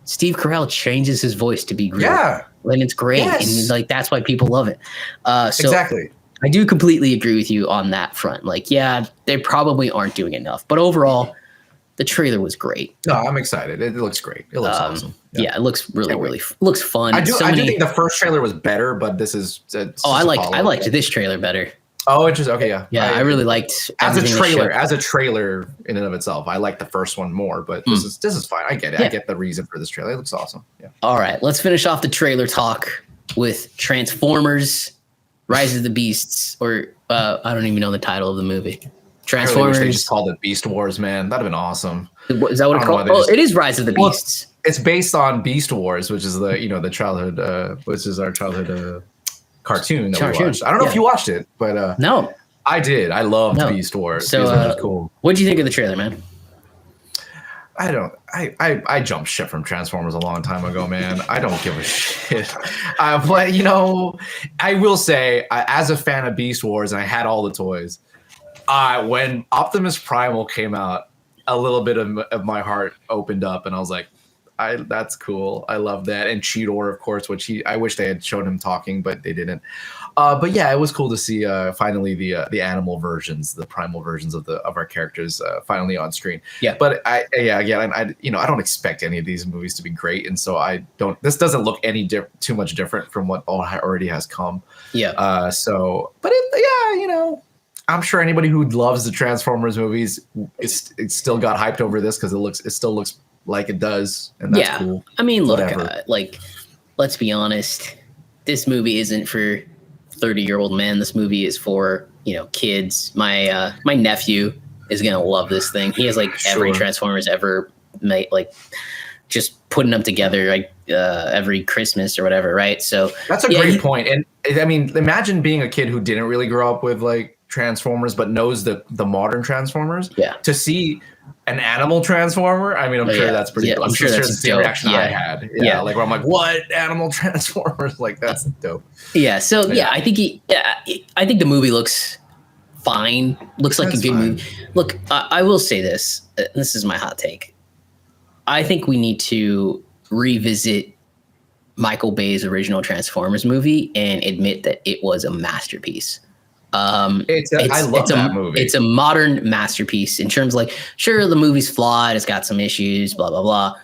Steve Carell changes his voice to be Groot. Yeah. And it's great. Yes. And that's why people love it. Exactly. I do completely agree with you on that front. Like, they probably aren't doing enough. But overall, the trailer was great. No, I'm excited. It looks great. It looks awesome. Yeah, it looks really looks fun. I do think the first trailer was better, but this is I liked this trailer better. Oh, interesting. Okay, yeah. Yeah, I really liked as a trailer in and of itself. I like the first one more, but this is fine. I get it. Yeah. I get the reason for this trailer. It looks awesome. Yeah. All right, let's finish off the trailer talk with Transformers: Rise of the Beasts, or I don't even know the title of the movie. Transformers. I really wish they just called it Beast Wars, man. That'd have been awesome. Is that what it's called? It is Rise of the Beasts. It's based on Beast Wars, which is the childhood, which is our childhood. Cartoon that we watched. I don't know if you watched it, but no, I did. I loved Beast Wars. So was cool. What did you think of the trailer, man? I jumped ship from Transformers a long time ago, man. I don't give a shit. But I will say, as a fan of Beast Wars, and I had all the toys. When Optimus Primal came out, a little bit of my heart opened up, and I was like, that's cool. I love that. And Cheetor, of course, which I wish they had shown him talking, but they didn't. But yeah, it was cool to see finally the animal versions, the primal versions of our characters finally on screen. Yeah. But I don't expect any of these movies to be great, and so this doesn't look too much different from what already has come. Yeah. I'm sure anybody who loves the Transformers movies, it's still got hyped over this because it still looks like it does, and that's cool. I mean, look, let's be honest. This movie isn't for 30-year-old men. This movie is for kids. My nephew is gonna love this thing. He has every Transformers ever made, just putting them together every Christmas or whatever, right? So that's a great point. And I mean, imagine being a kid who didn't really grow up with Transformers, but knows the modern Transformers. Yeah. To see an animal transformer, I mean, I'm sure that's pretty. I'm sure that's the reaction I had. Yeah. Where I'm like, what animal transformers? That's dope. Yeah. So I think I think the movie looks fine. Looks like a good movie. Look, I will say this. This is my hot take. I think we need to revisit Michael Bay's original Transformers movie and admit that it was a masterpiece. I love that movie. It's a modern masterpiece in terms sure, the movie's flawed. It's got some issues, blah, blah,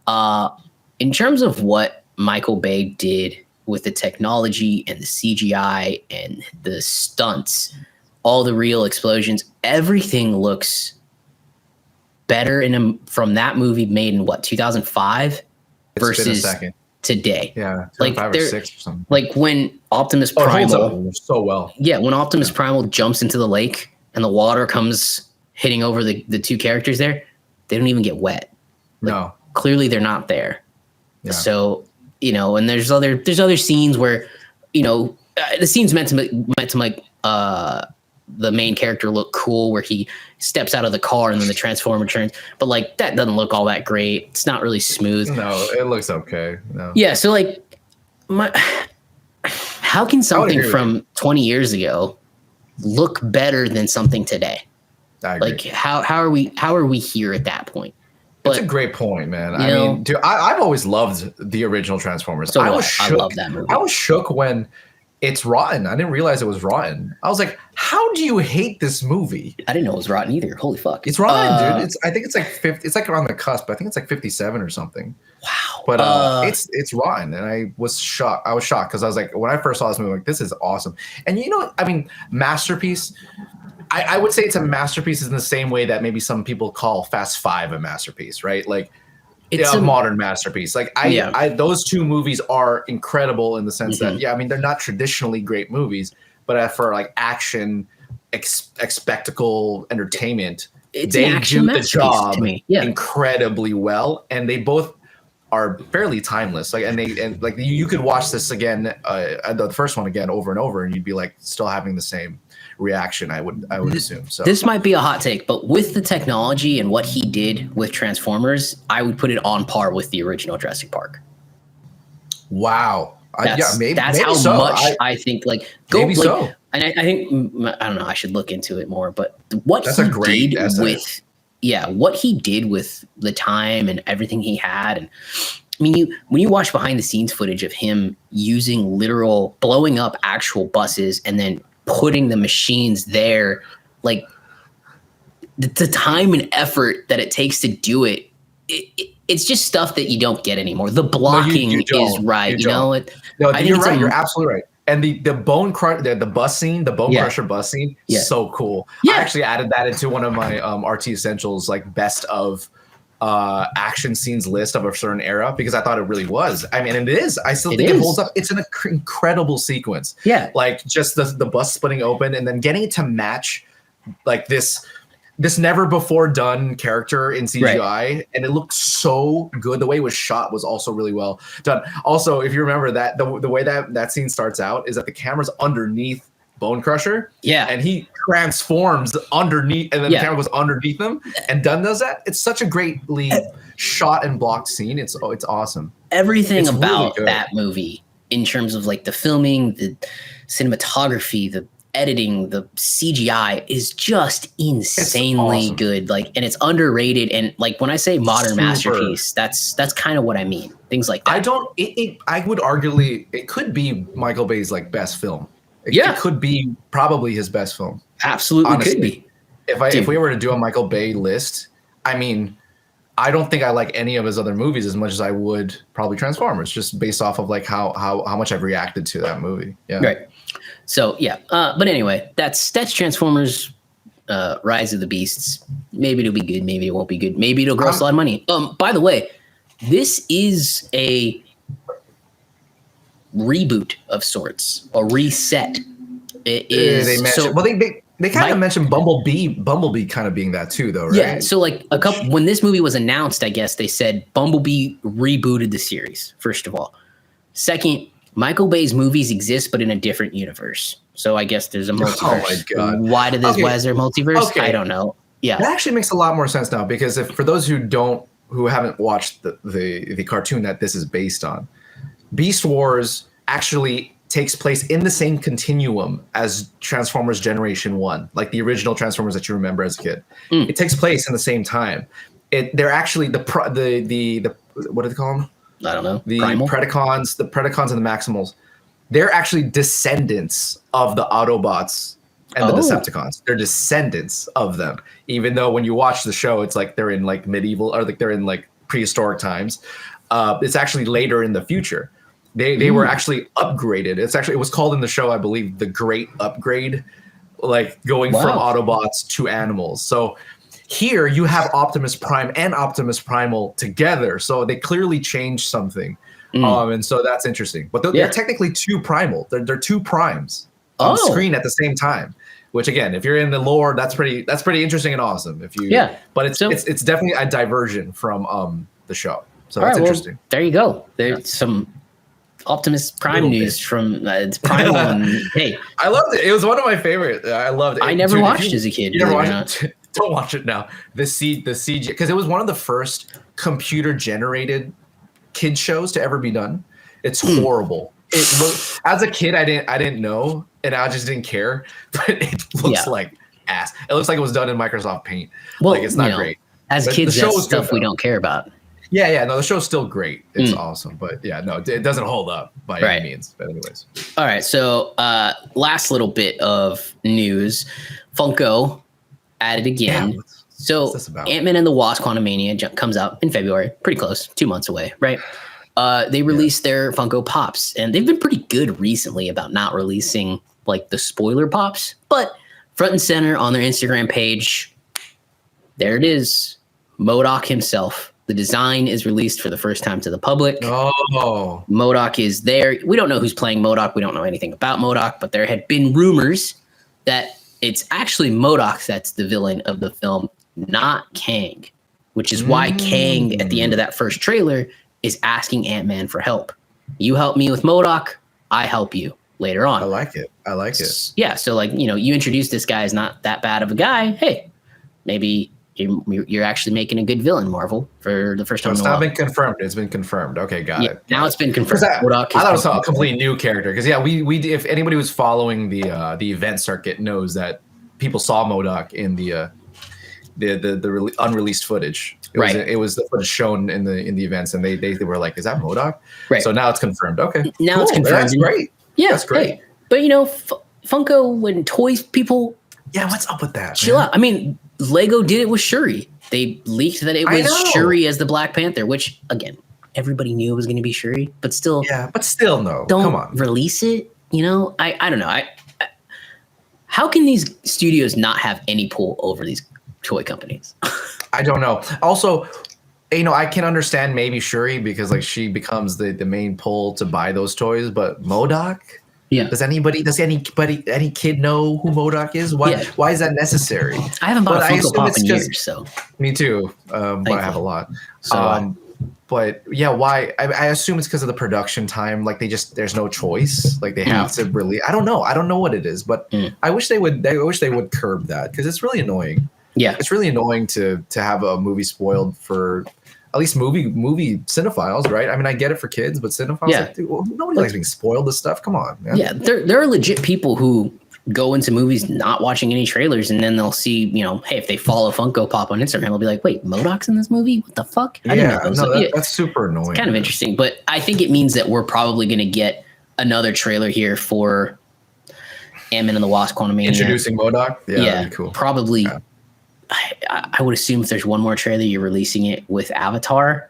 blah. In terms of what Michael Bay did with the technology and the CGI and the stunts, all the real explosions, everything looks better from that movie made in what, 2005 versus today. Yeah, like 5 or 6 or something. Like when Optimus Primal, it Primal, holds up so well. Yeah, when Optimus Primal jumps into the lake and the water comes hitting over the two characters there, they don't even get wet. Like, no, clearly they're not there. Yeah. So, you know, and there's other scenes where, you know, the scene's meant to make the main character look cool, where he steps out of the car and then the transformer turns, but like that doesn't look all that great. It's not really smooth. No, it looks okay. No. Yeah, so like how can something from 20 years ago look better than something today? I agree. Like how are we here at that point? That's a great point, man. I mean, dude, I've always loved the original Transformers. So I love that movie. I was shook when it's rotten. I didn't realize it was rotten. I was like, how do you hate this movie? I didn't know it was rotten either. Holy fuck. It's rotten, dude. I think it's like 50, it's like around the cusp. I think it's like 57 or something. Wow. But it's rotten. And I was shocked. I was shocked because I was like, when I first saw this movie, like, this is awesome. And you know, I mean, masterpiece. I would say it's a masterpiece in the same way that maybe some people call Fast Five a masterpiece, right? Like it's a modern masterpiece. Like those two movies are incredible in the sense that, I mean, they're not traditionally great movies, but for like action, spectacle, entertainment, they do the job incredibly well, and they both are fairly timeless. Like, and like you could watch this again, the first one again over and over, and you'd be like still having the same reaction, I would assume. So this might be a hot take, but with the technology and what he did with Transformers, I would put it on par with the original Jurassic Park. Wow. That's how much I think. Like, and I think I don't know. I should look into it more. But what he did with the time and everything he had, and I mean, when you watch behind the scenes footage of him using blowing up actual buses and then putting the machines there, like the time and effort that it takes to do it's just stuff that you don't get anymore. The blocking is right. You're right. You're absolutely right. And the bone bus scene, the bone crusher bus scene, so cool. Yeah. I actually added that into one of my RT Essentials, like best of action scenes list of a certain era, because I thought it really was. I mean, and it is. I still think it holds up. It's an incredible sequence. Yeah. Like just the bus splitting open and then getting it to match like this never before done character in CGI. Right. And it looked so good. The way it was shot was also really well done. Also, if you remember that the way that scene starts out is that the camera's underneath Bone Crusher. Yeah. And he transforms underneath, and then the camera goes underneath him, and Dunn does that. It's such a greatly shot and blocked scene. It's awesome. Everything about that movie, in terms of like the filming, the cinematography, the editing, the CGI, is just insanely good. Like, and it's underrated. And like when I say modern masterpiece, that's kind of what I mean. Things like that. I would arguably, it could be Michael Bay's like best film. It could be probably his best film. Absolutely, honestly, could be. If we were to do a Michael Bay list, I mean, I don't think I like any of his other movies as much as I would probably Transformers, just based off of like how much I've reacted to that movie. Yeah. Right. So but anyway, that's Transformers, Rise of the Beasts. Maybe it'll be good. Maybe it won't be good. Maybe it'll gross a lot of money. By the way, this is a reboot of sorts, a reset. It is. They kind of mentioned Bumblebee kind of being that too, though, right? Yeah. So like when this movie was announced, I guess they said Bumblebee rebooted the series. First of all, second, Michael Bay's movies exist, but in a different universe. So I guess there's a multiverse. Oh my god! Why is there a multiverse? Okay. I don't know. Yeah, that actually makes a lot more sense now, because for those who haven't watched the cartoon that this is based on, Beast Wars actually takes place in the same continuum as Transformers Generation 1, like the original Transformers that you remember as a kid. It takes place in the same time. They're actually the what do they call them? I don't know. The Predacons and the Maximals. They're actually descendants of the Autobots and the Decepticons. They're descendants of them. Even though when you watch the show, it's like they're in like medieval, or like they're in like prehistoric times. It's actually later in the future. They were actually upgraded. It was called in the show, I believe, the Great Upgrade, like going from Autobots to animals. So here you have Optimus Prime and Optimus Primal together. So they clearly changed something. And so that's interesting. But they're technically two Primal. They're two Primes on screen at the same time. Which again, if you're in the lore, that's pretty interesting and awesome. But it's definitely a diversion from the show. So that's interesting. Well, there you go. There's some Optimus Prime news from Primal. And, hey, I loved it. It was one of my favorite. I loved it. I never watched as a kid. You never watched it? Don't watch it now. The CG, because it was one of the first computer generated kid shows to ever be done. It's horrible. As a kid, I didn't know, and I just didn't care. But it looks like ass. It looks like it was done in Microsoft Paint. Well, like it's not great. As kids, that's stuff we don't care about. Yeah, no, the show's still great. It's awesome, but it doesn't hold up by any means. But anyways, all right. So, last little bit of news: Funko added again. So, Ant-Man and the Wasp: Quantumania comes out in February. Pretty close, 2 months away, right? They released their Funko Pops, and they've been pretty good recently about not releasing like the spoiler pops. But front and center on their Instagram page, there it is, MODOK himself. The design is released for the first time to the public. Oh, MODOK is there. We don't know who's playing MODOK. We don't know anything about MODOK, but there had been rumors that it's actually MODOK that's the villain of the film, not Kang, which is why Kang at the end of that first trailer is asking Ant-Man for help. You help me with MODOK, I help you later on. I like it. Yeah, so like, you introduce this guy as not that bad of a guy. Hey, maybe you're actually making a good villain, Marvel, for the first time. It's not been confirmed. It's been confirmed. Okay, got it. Now it's been confirmed. I thought it was a completely new character because we if anybody who's following the event circuit knows that people saw MODOK in the unreleased footage. It was the footage shown in the events, and they were like, "Is that MODOK?" Right. So now it's confirmed. Okay. Now it's confirmed. That's great. Yeah, that's great. Hey, but Funko, when toys people, what's up with that? Chill out. I mean, Lego did it with Shuri. They leaked that it was Shuri as the Black Panther, which again, everybody knew it was going to be Shuri, but still, no. Don't Come on. Release it. I don't know. How can these studios not have any pull over these toy companies? I don't know. Also, I can understand maybe Shuri because like she becomes the main pull to buy those toys, but MODOK? Yeah. Does any kid know who MODOK is? Why is that necessary? I haven't bought a Funko Pop in years, so. Me too. But I have a lot. So, but yeah, why? I assume it's because of the production time. Like there's no choice. Like they have to really. I don't know. I don't know what it is, but I wish they would. I wish they would curb that because it's really annoying. Yeah, it's really annoying to have a movie spoiled for at least movie cinephiles, right? I mean, I get it for kids, but cinephiles, like, dude, nobody likes being spoiled this stuff. Come on, man. Yeah, there are legit people who go into movies not watching any trailers, and then they'll see, hey, if they follow Funko Pop on Instagram, they'll be like, wait, MODOK's in this movie? What the fuck? That's super annoying. It's kind of interesting, but I think it means that we're probably going to get another trailer here for Ant-Man and the Wasp: Quantumania. Introducing MODOK? Yeah, that'd be cool. Probably. Yeah. I would assume if there's one more trailer, you're releasing it with Avatar.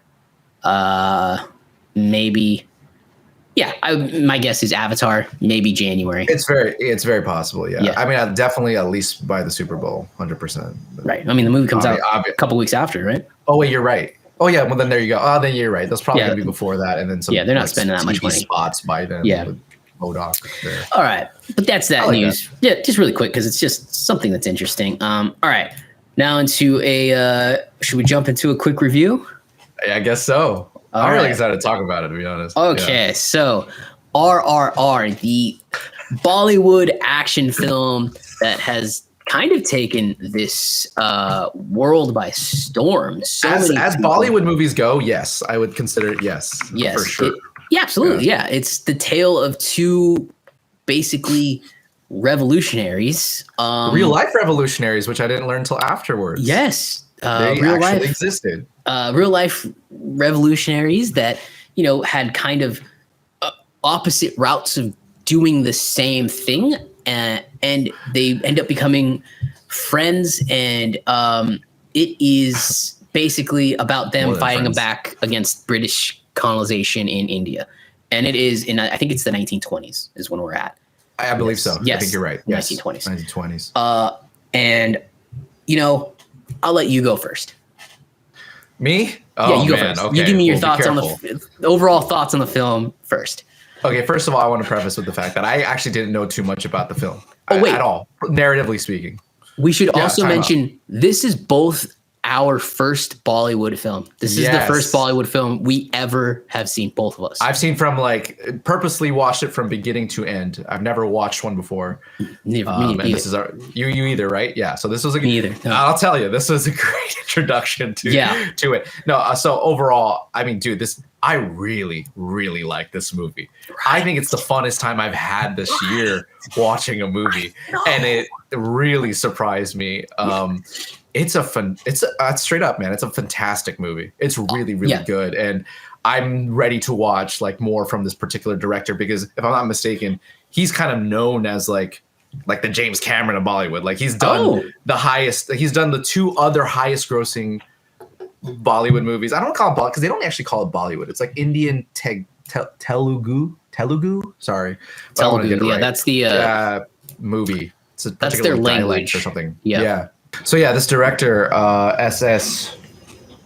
Maybe. Yeah, my guess is Avatar, maybe January. It's very possible, yeah. I mean, I'll definitely at least by the Super Bowl, 100%. Right. I mean, the movie comes out a couple weeks after, right? Oh, wait, you're right. Oh, yeah, well, then there you go. Oh, then you're right. That's probably going to be before that. And then some they're not spending that much money. Spots by then. Yeah. With MODOK there. All right. But that's that news. That. Yeah, just really quick because it's just something that's interesting. All right. Now into should we jump into a quick review? I guess so. I'm really excited to talk about it, to be honest. Okay, so RRR, the Bollywood action film that has kind of taken this world by storm. As Bollywood movies go, yes, I would consider it yes, for sure. Absolutely, yeah. It's the tale of two basically revolutionaries. Real life revolutionaries, which I didn't learn until afterwards. Yes. They actually existed. Real life revolutionaries that, had kind of opposite routes of doing the same thing. And they end up becoming friends. And it is basically about them fighting back against British colonization in India. and it is in, I think it's the 1920s is when we're at. I believe so. Yes. I think you're right. Yes. 1920s. 1920s. And you know, I'll let you go first. Me? Yeah, you go first. Okay. You give me your Well, thoughts on the overall thoughts on the film first. Okay, first of all, I want to preface with the fact that I actually didn't know too much about the film. Oh, wait. At all, narratively speaking. We should Yeah, also time mention this is both our first Bollywood film. This is the Yes. first Bollywood film we ever have seen, both of us. I've seen from like purposely watched it from beginning to end. I've never watched one before. Me And neither. this is our you either, right? Yeah. So this was a Me either. No. I'll tell you, this was a great introduction to it. No, so overall, I mean, dude, I really, really like this movie. I think it's the funnest time I've had this year watching a movie, and it really surprised me. It's straight up, man. It's a fantastic movie. It's really, really good, and I'm ready to watch like more from this particular director because if I'm not mistaken, he's kind of known as like the James Cameron of Bollywood. Like he's done the highest. He's done the two other highest grossing Bollywood movies. I don't call it Bollywood because they don't actually call it Bollywood. It's like Indian Telugu. Sorry, Telugu. Yeah, that's the movie. It's a that's their language or something. Yeah. So yeah, this director, S.S.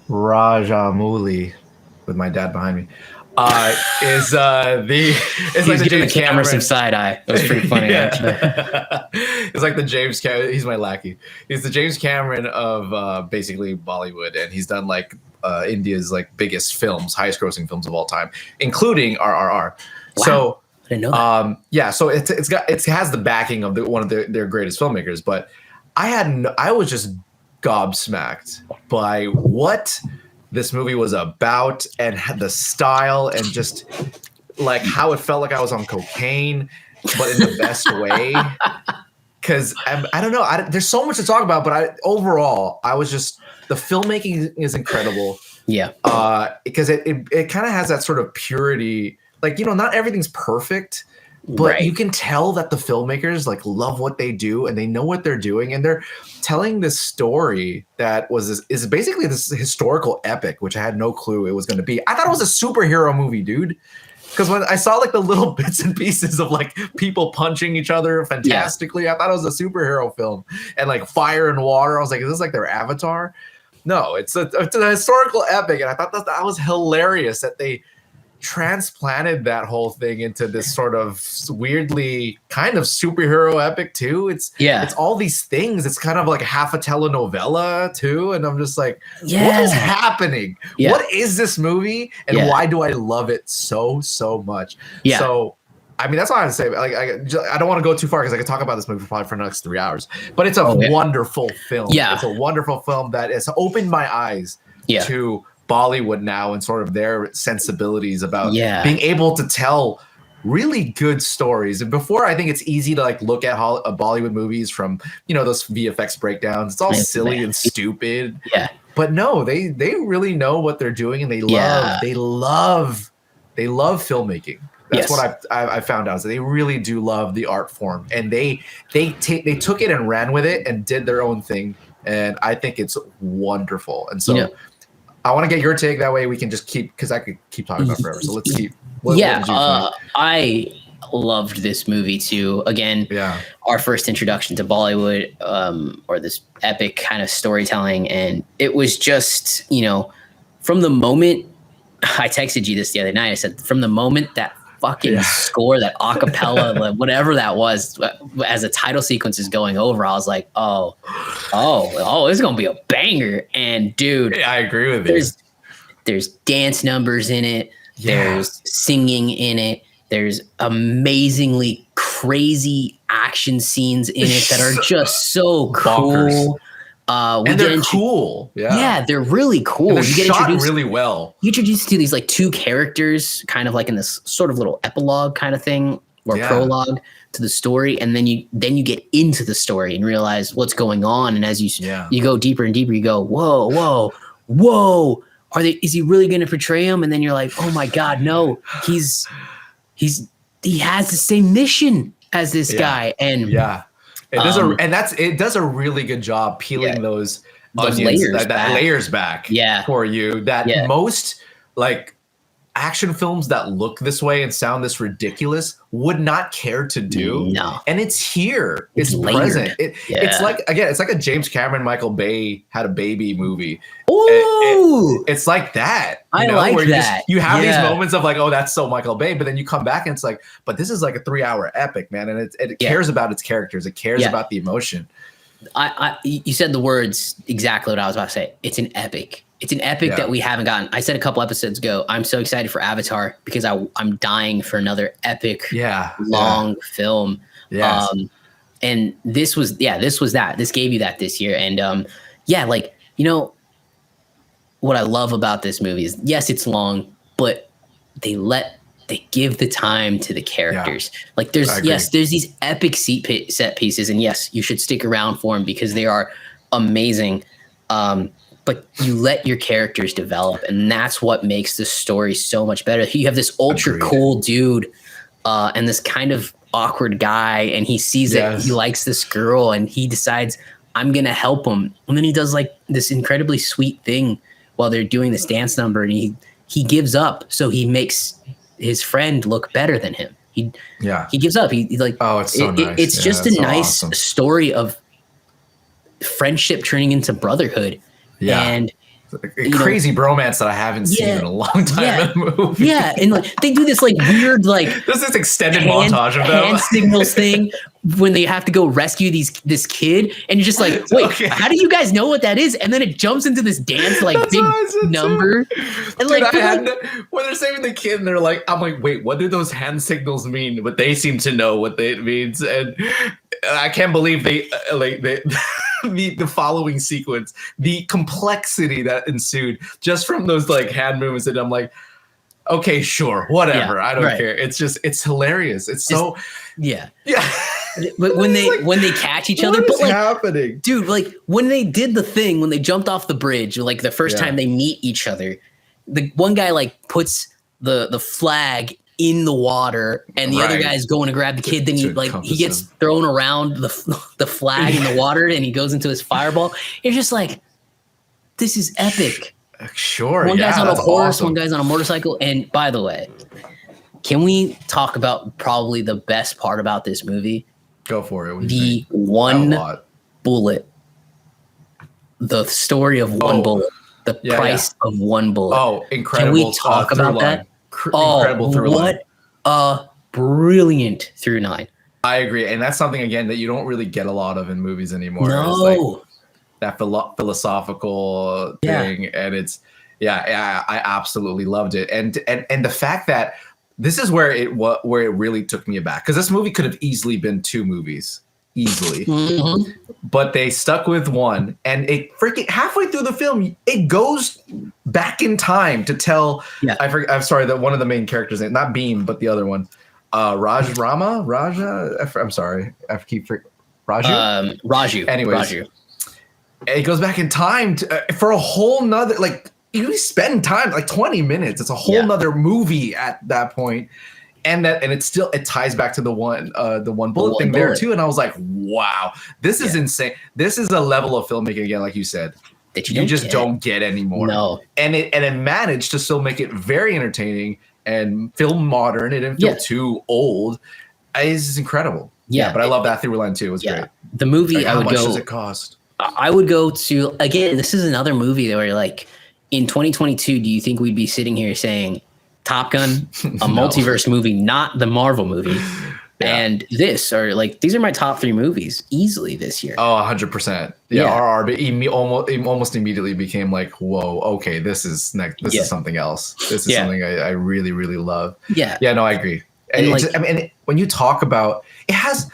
Rajamouli, with my dad behind me, is like the James Cameron some side eye. That was pretty funny. Actually. It's like the James Cameron. He's my lackey. He's the James Cameron of basically Bollywood, and he's done like India's like biggest films, highest grossing films of all time, including RRR. Wow. So I didn't know that. yeah, so it has the backing of one of their greatest filmmakers, but I was just gobsmacked by what this movie was about and the style and just like how it felt like I was on cocaine, but in the best way. Because I don't know, there's so much to talk about, but overall, I was just the filmmaking is incredible. Yeah, because it kind of has that sort of purity. Like, you know, not everything's perfect. But you can tell that the filmmakers like love what they do and they know what they're doing, and they're telling this story that is basically this historical epic, which I had no clue it was going to be. I thought it was a superhero movie, dude. Because when I saw like the little bits and pieces of like people punching each other fantastically, I thought it was a superhero film. And like fire and water, I was like, is this like their Avatar? No, it's a historical epic, and I thought that was hilarious that they transplanted that whole thing into this sort of weirdly kind of superhero epic too. It's all these things. It's kind of like half a telenovela too, and I'm just like, what is happening? What is this movie, and why do I love it so much? So I mean, that's all I have to say. Like, I don't want to go too far because I could talk about this movie probably for the next 3 hours. But it's a wonderful film. Yeah, it's a wonderful film that has opened my eyes to Bollywood now and sort of their sensibilities about being able to tell really good stories. And before, I think it's easy to like look at Bollywood movies from, you know, those VFX breakdowns. It's all silly and stupid. Yeah. But no, they really know what they're doing, and they love filmmaking. That's what I found out, is that they really do love the art form, and they took it and ran with it and did their own thing. And I think it's wonderful. And so I want to get your take. That way we can just because I could keep talking about forever. So let's keep. I loved this movie too. Again, our first introduction to Bollywood, or this epic kind of storytelling. And it was just, you know, from the moment I texted you this the other night, I said, from the moment that fucking score, that acapella, like whatever that was, as a title sequence is going over, I was like, oh, it's gonna be a banger. And dude, I agree with you. There's dance numbers in it. There's singing in it. There's amazingly crazy action scenes in it that are just so cool. And they're cool. Yeah, they're really cool. And they're shot really well. You introduced to these like two characters, kind of like in this sort of little epilogue kind of thing, or prologue to the story, and then you get into the story and realize what's going on. And as you go deeper and deeper, you go, whoa. Is he really going to portray him? And then you're like, oh my God, no, he has the same mission as this guy. And it does a really good job peeling those onions, layers back for you. That most like action films that look this way and sound this ridiculous would not care to do. No. And it's here. It's layered. present. It's like, again, it's like a James Cameron, Michael Bay had a baby movie. Ooh. It's like that. I like where that. You have these Yeah. moments of like, oh, that's so Michael Bay. But then you come back and it's like, but this is like a 3-hour epic, man. And it cares about its characters. It cares about the emotion. You said the words exactly what I was about to say. It's an epic. It's an epic that we haven't gotten. I said a couple episodes ago, I'm so excited for Avatar because I'm dying for another epic, long film. Yes. And this was that. This gave you that this year. And like, you know, what I love about this movie is, yes, it's long, but they give the time to the characters. Yeah. Like there's these epic set pieces, and yes, you should stick around for them because they are amazing. But you let your characters develop, and that's what makes the story so much better. You have this ultra cool dude and this kind of awkward guy, and he sees that he likes this girl, and he decides, I'm going to help him. And then he does like this incredibly sweet thing while they're doing this dance number, and he gives up, so he makes his friend look better than him. He gives up. He like, oh, it's so nice. It's just a nice story of friendship turning into brotherhood. Yeah. And crazy bromance that I haven't seen in a long time in a movie. Yeah, and like they do this like weird like there's this extended montage of them. Hand signals thing when they have to go rescue this kid, and you're just like, wait, how do you guys know what that is? And then it jumps into this dance like big number. And dude, when they're saving the kid, and I'm like, wait, what do those hand signals mean? But they seem to know what it means, and I can't believe they the following sequence, the complexity that ensued just from those like hand movements, and I'm like, okay, sure, whatever, I don't care. It's hilarious. It's so yeah. But when they catch each other, but like happening, dude, like when they did the thing when they jumped off the bridge, like the first time they meet each other, the one guy like puts the flag in the water, and the other guy's going to grab the kid. Then he gets thrown around the flag in the water, and he goes into his fireball. It's just like, this is epic. Sure. One guy's on a horse, one guy's on a motorcycle. And by the way, can we talk about probably the best part about this movie? Go for it. The one bullet. The story of one bullet. The price of one bullet. Oh, incredible. Can we talk about that? Incredible through line. What a brilliant through line. I agree. And that's something, again, that you don't really get a lot of in movies anymore. No. It's like that philosophical thing. And it's, I absolutely loved it. And the fact that this is where it really took me aback. Because this movie could have easily been 2 movies. Easily. Mm-hmm. But they stuck with one, and it freaking halfway through the film, it goes back in time to tell. Yeah. I'm sorry, that one of the main characters, not Beam, but the other one, Raja. I'm sorry, I keep Raju. Raju. Anyways, Raju. It goes back in time for a whole nother, like, you spend time like 20 minutes. It's a whole nother movie at that point. And it ties back to the one bullet thing there too. And I was like, wow, this is insane. This is a level of filmmaking, again, like you said, that you just don't get anymore. No. And it managed to still make it very entertaining and feel modern. It didn't feel too old. It's incredible. Yeah, but I love that through line too. It was great. The movie, how much does it cost? I would go to, again, this is another movie where you're like, in 2022, do you think we'd be sitting here saying Top Gun, a multiverse movie, not the Marvel movie, and these are my top 3 movies easily this year. Oh, 100%. Yeah, RRR almost immediately became like, whoa, okay, this is something else. This is something I really, really love. Yeah. Yeah, no, I agree. And when you talk about, it has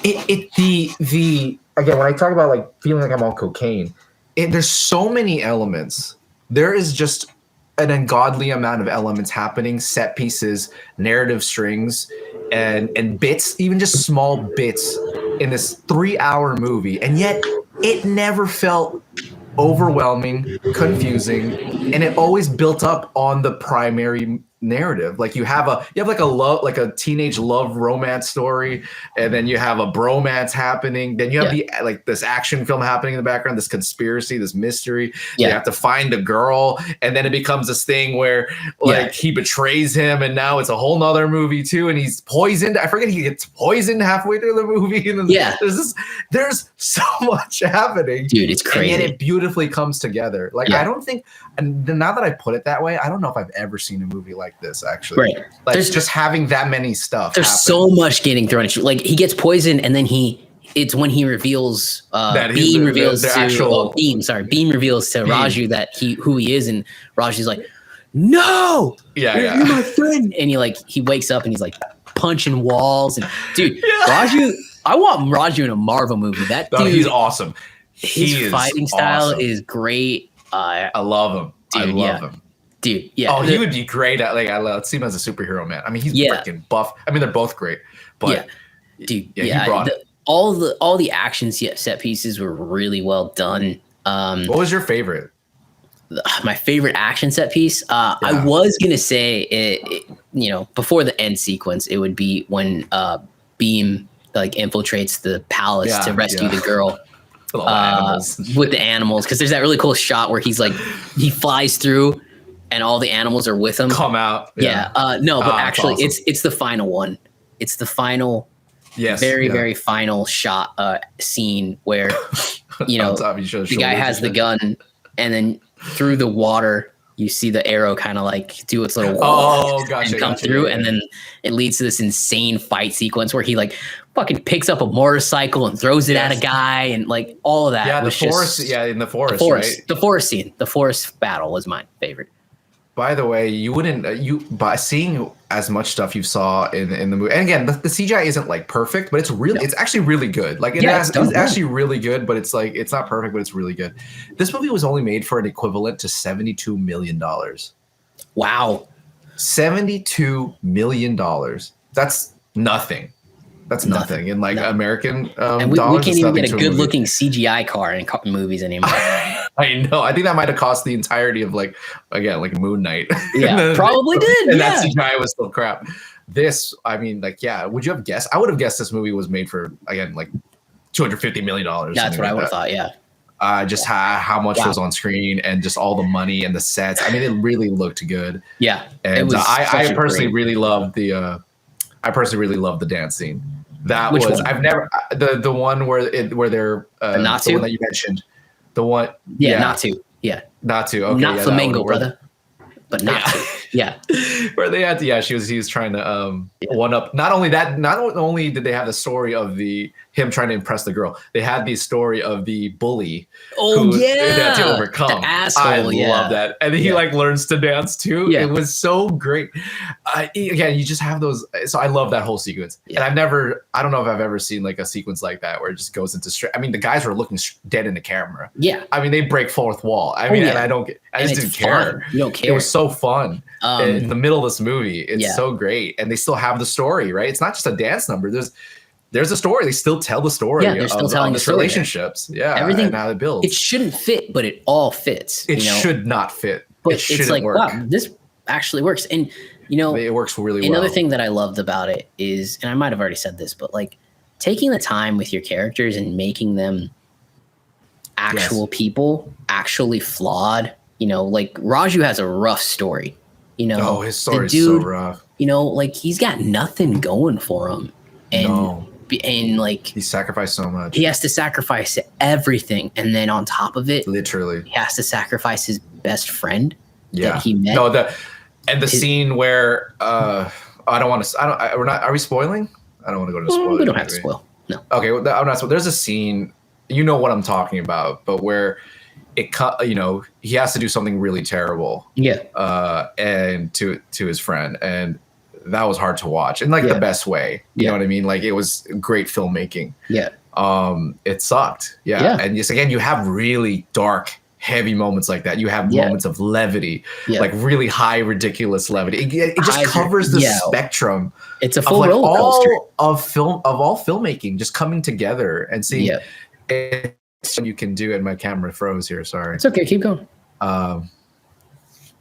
again, when I talk about like feeling like I'm on cocaine, there's so many elements. There is just an ungodly amount of elements happening, set pieces, narrative strings, and bits, even just small bits in this 3-hour movie. And yet it never felt overwhelming, confusing, and it always built up on the primary narrative. Like you have like a teenage love romance story, and then you have a bromance happening. Then you have this action film happening in the background, this conspiracy, this mystery. Yeah. You have to find a girl, and then it becomes this thing where like he betrays him, and now it's a whole nother movie too. And he's poisoned. I forget, he gets poisoned halfway through the movie. And then there's so much happening, dude. It's crazy. And yet it beautifully comes together. Like I don't think, and now that I put it that way, I don't know if I've ever seen a movie like this actually. Right. Like there's just having that many stuff. There's happen. so much getting thrown at you. Like he gets poisoned, and then it's when he reveals Bean reveals to Raju that who he is, and Raju's like, no, you're my friend. And he wakes up and he's like punching walls, and dude, Raju, I want Raju in a Marvel movie. That dude, he's awesome. His fighting style is great. I love him. Dude, I love him. Dude, yeah. Oh, he would be great at let's see him as a superhero, man. I mean, he's freaking buff. I mean, they're both great, but dude, he brought it. All the action set pieces were really well done. What was your favorite? My favorite action set piece. I was gonna say it, before the end sequence, it would be when Beam infiltrates the palace to rescue the girl. With the animals, because there's that really cool shot where he flies through and all the animals are with him. Come out. No, but actually awesome. it's the final one. It's the final very final shot scene where the guy has the gun, and then through the water you see the arrow kind of do its little and come through, and then it leads to this insane fight sequence where he fucking picks up a motorcycle and throws it at a guy, and all of that. Yeah, the forest. In the forest, right? The forest scene, the forest battle was my favorite. By the way, you wouldn't by seeing as much stuff you saw in the movie, and again, the CGI isn't perfect, but it's actually really good. It's actually really good, but it's not perfect, but it's really good. This movie was only made for an equivalent to $72 million. Wow, $72 million. That's nothing. That's nothing in American and we dollars. can't even get a good-looking CGI car in movies anymore. I know. I think that might have cost the entirety of Moon Knight. Yeah, probably did. And that CGI was still crap. This, I mean, would you have guessed? I would have guessed this movie was made for $250 million. That's what I would have thought. Yeah. Just how much was on screen and just all the money and the sets. I mean, it really looked good. Yeah, and I personally really loved the. I personally really loved the dance scene. That Which was one? I've never the one where they're not the one that you mentioned. The one, not to, not to, okay, not flamenco, brother, but not to, where they had to, he was trying to one up. Not only that, not only did they have the story of him trying to impress the girl, they had the story of the bully. They had to overcome. The asshole, I love that, and then he learns to dance too. Yeah. It was so great. Again, you just have those. So I love that whole sequence, and I don't know if I've ever seen a sequence like that where it just goes into straight. I mean, the guys were looking dead in the camera. Yeah, I mean, they break fourth wall. I mean, and I just didn't care. You don't care. It was so fun. In the middle of this movie, it's so great, and they still have the story, right? It's not just a dance number. There's a story. They still tell the story. Yeah, they're still telling the story, relationships. Yeah, everything and how it builds. It shouldn't fit, but it all fits. It should not fit. But it shouldn't work. Wow, this actually works, and it works really well. Another thing that I loved about it is, and I might have already said this, but taking the time with your characters and making them actual people, actually flawed. Raju has a rough story. His story is so rough. He's got nothing going for him, and he sacrificed so much. He has to sacrifice everything, and then on top of it, literally, he has to sacrifice his best friend that he met. No, the scene where I don't want to. We're not. Are we spoiling? I don't want to go to spoil. We don't have to spoil. No. Okay, well, I'm not. There's a scene. You know what I'm talking about, but where he has to do something really terrible. Yeah. And to his friend, and that was hard to watch in the best way. You know what I mean? It was great filmmaking. Yeah. It sucked. Yeah. And just again, you have really dark, heavy moments like that. You have moments of levity, really high, ridiculous levity. It just covers the spectrum. It's a full roller coaster of all filmmaking just coming together and seeing. You can do it. My camera froze here. Sorry. It's okay. Keep going. And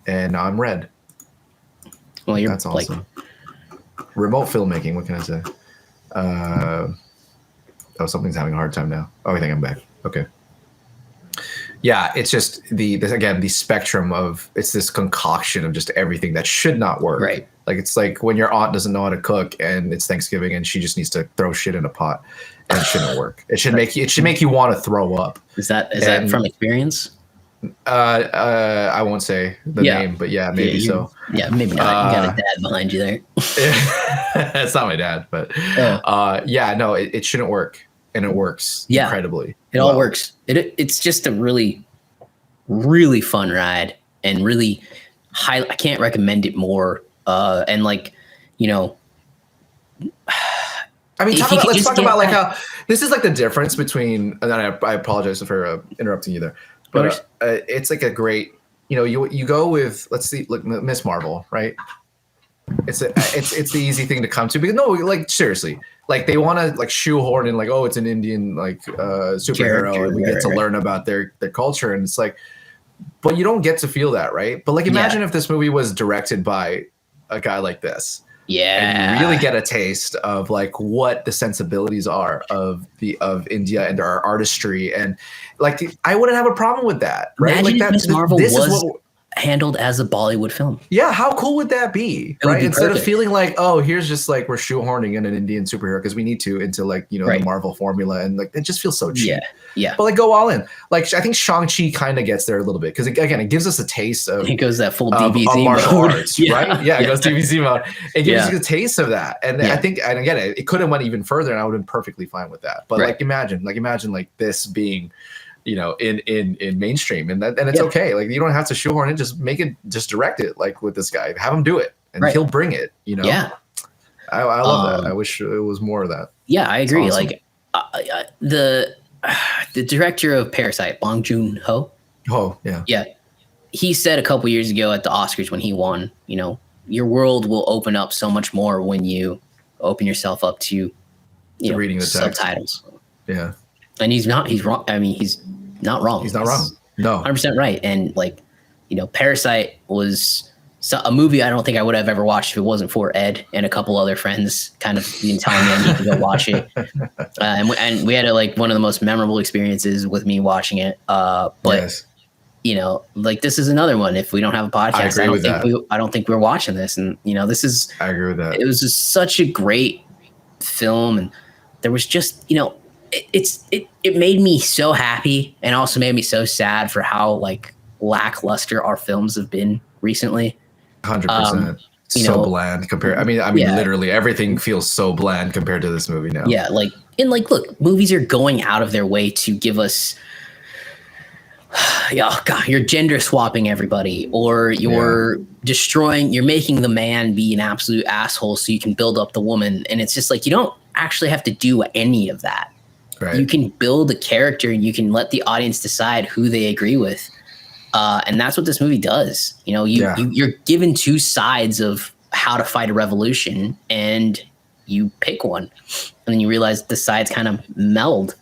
now I'm red. Well, you're That's awesome. Remote filmmaking. What can I say? Something's having a hard time now. Oh, I think I'm back. Okay. Yeah, it's just the spectrum of it's this concoction of just everything that should not work. Right. Like it's like when your aunt doesn't know how to cook and it's Thanksgiving and she just needs to throw shit in a pot and it shouldn't work. It should make you want to throw up. Is that from experience? I won't say the name, but yeah, maybe so. Yeah, maybe not. You got a dad behind you there. It's not my dad, but no, it shouldn't work, and it works incredibly. It all works. It's just a really, really fun ride, and really high. I can't recommend it more. And like, you know, I mean, let's talk about like how this is like the difference between. And then I apologize for interrupting you there. But it's like a great, you go with, let's see, look, Miss Marvel, right? It's the easy thing to come to because like seriously, like they want to like shoehorn in like, oh, it's an Indian like superhero and we get to learn about their culture, and it's like, but you don't get to feel that, right? But like imagine if this movie was directed by a guy like this. Yeah. And you really get a taste of like what the sensibilities are of India and our artistry, and like I wouldn't have a problem with that, right? Imagine like if Miss Marvel was handled as a Bollywood film. Yeah, how cool would that be? Right? Instead of feeling like, oh, here's just like we're shoehorning in an Indian superhero because we need to into like, the Marvel formula, and like it just feels so cheap. Yeah. But like go all in. Like I think Shang-Chi kind of gets there a little bit because again, it gives us a taste of it goes that full DBZ martial mode. arts, right? Yeah, it goes DBZ mode. It gives you a taste of that. And I think, and again, it could have went even further and I would have been perfectly fine with that. But like imagine like this being in mainstream, and it's okay. Like you don't have to shoehorn it, just direct it like with this guy. Have him do it and he'll bring it, Yeah. I love that. I wish it was more of that. Yeah, I agree. Awesome. Like the director of Parasite, Bong Joon-ho. Oh, yeah. Yeah. He said a couple years ago at the Oscars when he won, your world will open up so much more when you open yourself up to reading the subtitles. Text. Yeah. And he's wrong. I mean, he's not wrong. He's not wrong. No. 100% right. And like, Parasite was a movie I don't think I would have ever watched if it wasn't for Ed and a couple other friends kind of telling me I need to go watch it. And we had one of the most memorable experiences with me watching it. But like this is another one. If we don't have a podcast, I don't think we're watching this. And this is. I agree with that. It was just such a great film, and there was just it made me so happy and also made me so sad for how like lackluster our films have been recently. 100%. So bland compared. I mean, literally everything feels so bland compared to this movie now. Yeah, look, movies are going out of their way to give us, you're gender swapping everybody, or you're you're making the man be an absolute asshole so you can build up the woman, and it's just like you don't actually have to do any of that. Right. You can build a character, and you can let the audience decide who they agree with. And that's what this movie does. You're given two sides of how to fight a revolution, and you pick one, and then you realize the sides kind of meld.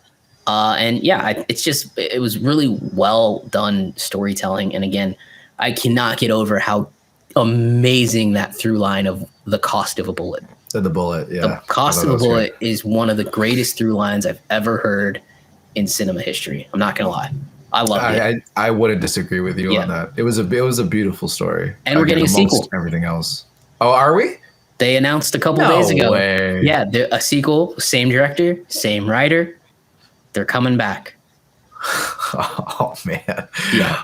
It was really well done storytelling. And again, I cannot get over how amazing that through line of the cost of a bullet. The bullet, yeah. The cost of a bullet is one of the greatest through lines I've ever heard in cinema history. I'm not gonna lie. I love it. I wouldn't disagree with you on that. It was a beautiful story. And we're getting a sequel. Everything else. Oh, are we? They announced a couple days ago. No way. Yeah, a sequel, same director, same writer. They're coming back. Oh man. Yeah.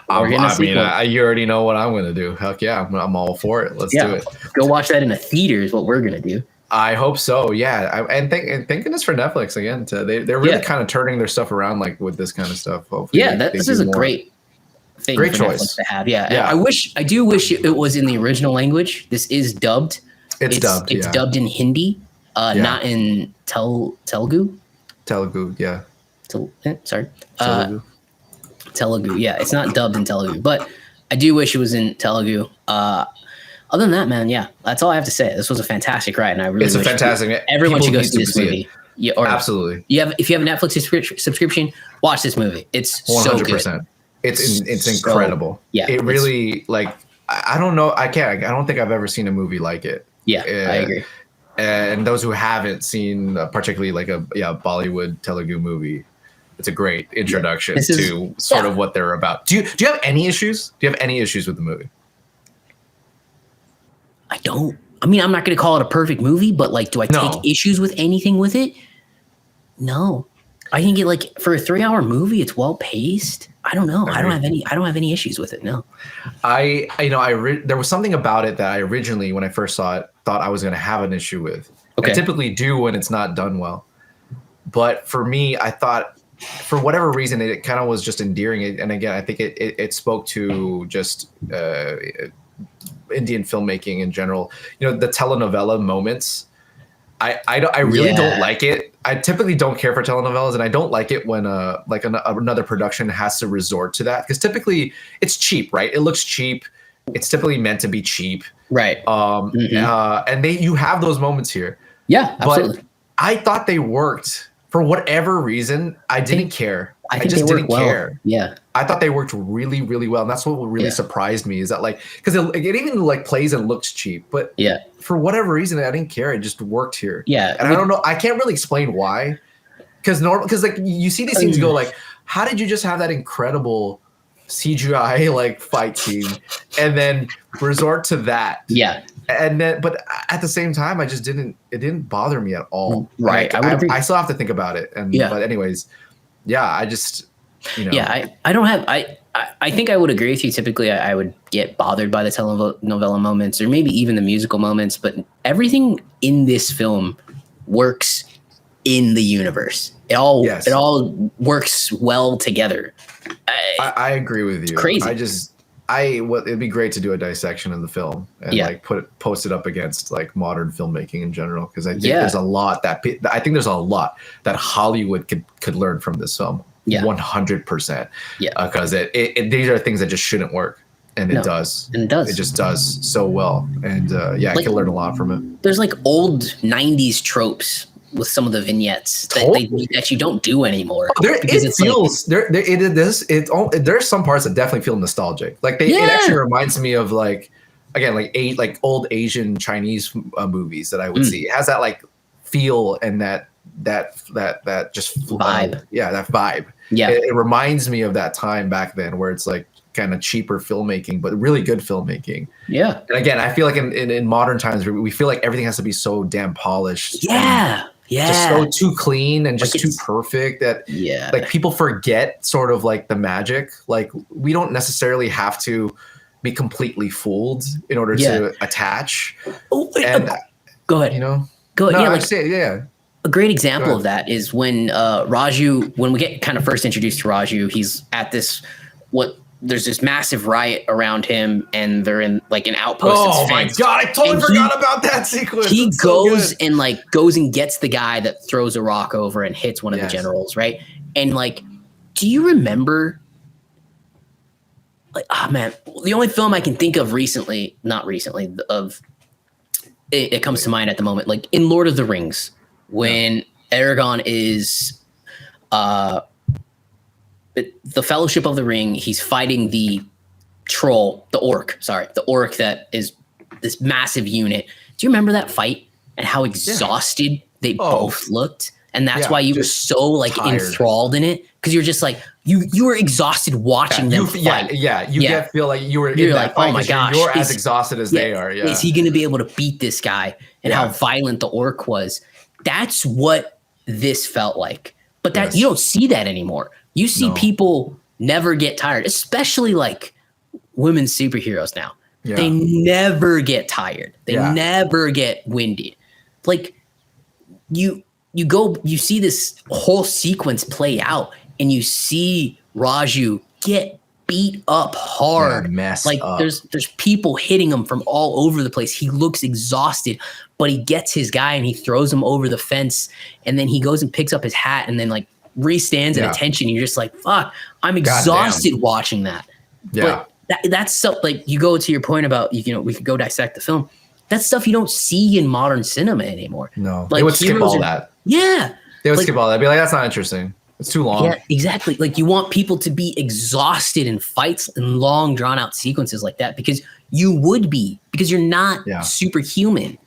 You already know what I'm gonna do. Heck yeah, I'm all for it. Let's do it. Go watch that in a theater is what we're gonna do. I hope so. Yeah, and thank goodness for Netflix again. They're really kind of turning their stuff around, like with this kind of stuff. Hopefully this is a great thing. Great for choice Netflix to have. Yeah. I do wish it was in the original language. This is dubbed. It's dubbed. It's dubbed in Hindi, not in Telugu. Telugu, yeah. Sorry. Telugu. Telugu. Yeah, it's not dubbed in Telugu, but I do wish it was in Telugu. Other than that, man, that's all I have to say. This was a fantastic ride, and I really wish everyone should go see this movie. Yeah, absolutely. If you have a Netflix subscription, watch this movie. It's 100%. So good. It's incredible. Yeah, it really I don't know. I don't think I've ever seen a movie like it. Yeah, I agree. And those who haven't seen, particularly like a Bollywood Telugu movie, it's a great introduction to sort of what they're about. Do you have any issues? Do you have any issues with the movie? I don't. I mean, I'm not going to call it a perfect movie, but like, do I take issues with anything with it? No. I think it like for a 3-hour movie, it's well paced. I don't know. I don't have any issues with it. No. There was something about it that I originally, when I first saw it, thought I was going to have an issue with. Okay. I typically do when it's not done well. But for me, I thought for whatever reason, it kind of was just endearing. And again, I think it spoke to just Indian filmmaking in general. You know, the telenovela moments. I really don't like it. I typically don't care for telenovelas, and I don't like it when another production has to resort to that, because typically it's cheap, right? It looks cheap. It's typically meant to be cheap, right? And you have those moments here. Yeah, absolutely. But I thought they worked for whatever reason. I didn't care. I just didn't care. Yeah, I thought they worked really, really well, and that's what really surprised me. Is that like, because it even like plays and looks cheap, but for whatever reason I didn't care. It just worked here. Yeah, and I don't know. I can't really explain why. Because like you see these things go like, how did you just have that incredible CGI like fight scene and then resort to that? Yeah. And then, but at the same time, it didn't bother me at all. Right. Like, I still have to think about it. But anyways, I just, Yeah, I think I would agree with you. Typically, I would get bothered by the telenovela moments or maybe even the musical moments, but everything in this film works in the universe. It all works well together. I agree with you. Crazy. It'd be great to do a dissection of the film and like post it up against like modern filmmaking in general, because I think there's a lot that Hollywood could learn from this film. 100%. Because these are things that just shouldn't work, and it does. And it does. It just does so well, and I can learn a lot from it. There's like old '90s tropes with some of the vignettes that you don't do anymore. There's some parts that definitely feel nostalgic. Like it actually reminds me of like, again, like old Asian Chinese movies that I would see. It has that like feel and that just vibe. That vibe. Yeah. It reminds me of that time back then where it's like kind of cheaper filmmaking, but really good filmmaking. Yeah. And again, I feel like in modern times, we feel like everything has to be so damn polished. Yeah. Just so too clean and just too perfect that like people forget sort of like the magic. Like we don't necessarily have to be completely fooled in order to attach. Go ahead. Go ahead. No, a great example of that is when Raju, when we get kind of first introduced to Raju, he's at there's this massive riot around him, and they're in like an outpost. Oh my god, I totally forgot about that sequence. He goes and gets the guy that throws a rock over and hits one of the generals, right? And like, do you remember? Like, the only film I can think of it comes to mind at the moment, like in Lord of the Rings, when Aragorn is the Fellowship of the Ring, he's fighting the orc that is this massive unit. Do you remember that fight and how exhausted they both looked? And that's why you were so like tired, enthralled in it, because you're just like you were exhausted watching them fight. You feel like you're in that like, fight. Oh my gosh, you're as exhausted as they are. Yeah. Is he going to be able to beat this guy? And how violent the orc was. That's what this felt like. But that you don't see that anymore. You see people never get tired, especially like women superheroes now. Yeah. They never get tired. They never get winded. Like you see this whole sequence play out, and you see Raju get beat up hard. There's people hitting him from all over the place. He looks exhausted, but he gets his guy and he throws him over the fence, and then he goes and picks up his hat and then like re-stands at attention. You're just like, fuck, I'm exhausted watching that. Yeah. But that's stuff, like, you go to your point about, we could go dissect the film. That's stuff you don't see in modern cinema anymore. No. Like, they would skip all that. Yeah. They would skip all that. Be like, that's not interesting. It's too long. Yeah, exactly. Like you want people to be exhausted in fights and long drawn out sequences like that because you would be because you're not superhuman.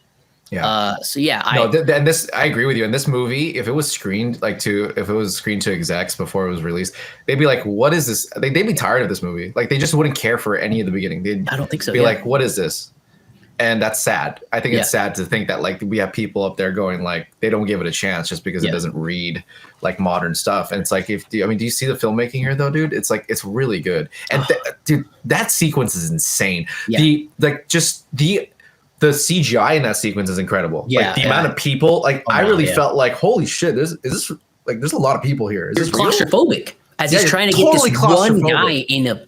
Yeah. So yeah, and this I agree with you. In this movie, if it was screened to execs before it was released, they'd be like, "What is this?" They'd be tired of this movie. Like they just wouldn't care for any of the beginning. I don't think so. Be like, "What is this?" And that's sad. I think it's sad to think that like we have people up there going like they don't give it a chance just because it doesn't read like modern stuff. And it's like do you see the filmmaking here though, dude? It's like it's really good. And dude, that sequence is insane. Yeah. The CGI in that sequence is incredible. Yeah, like the amount of people, like I really felt like holy shit. There's a lot of people here. Is You're claustrophobic as he's trying to get this one guy in a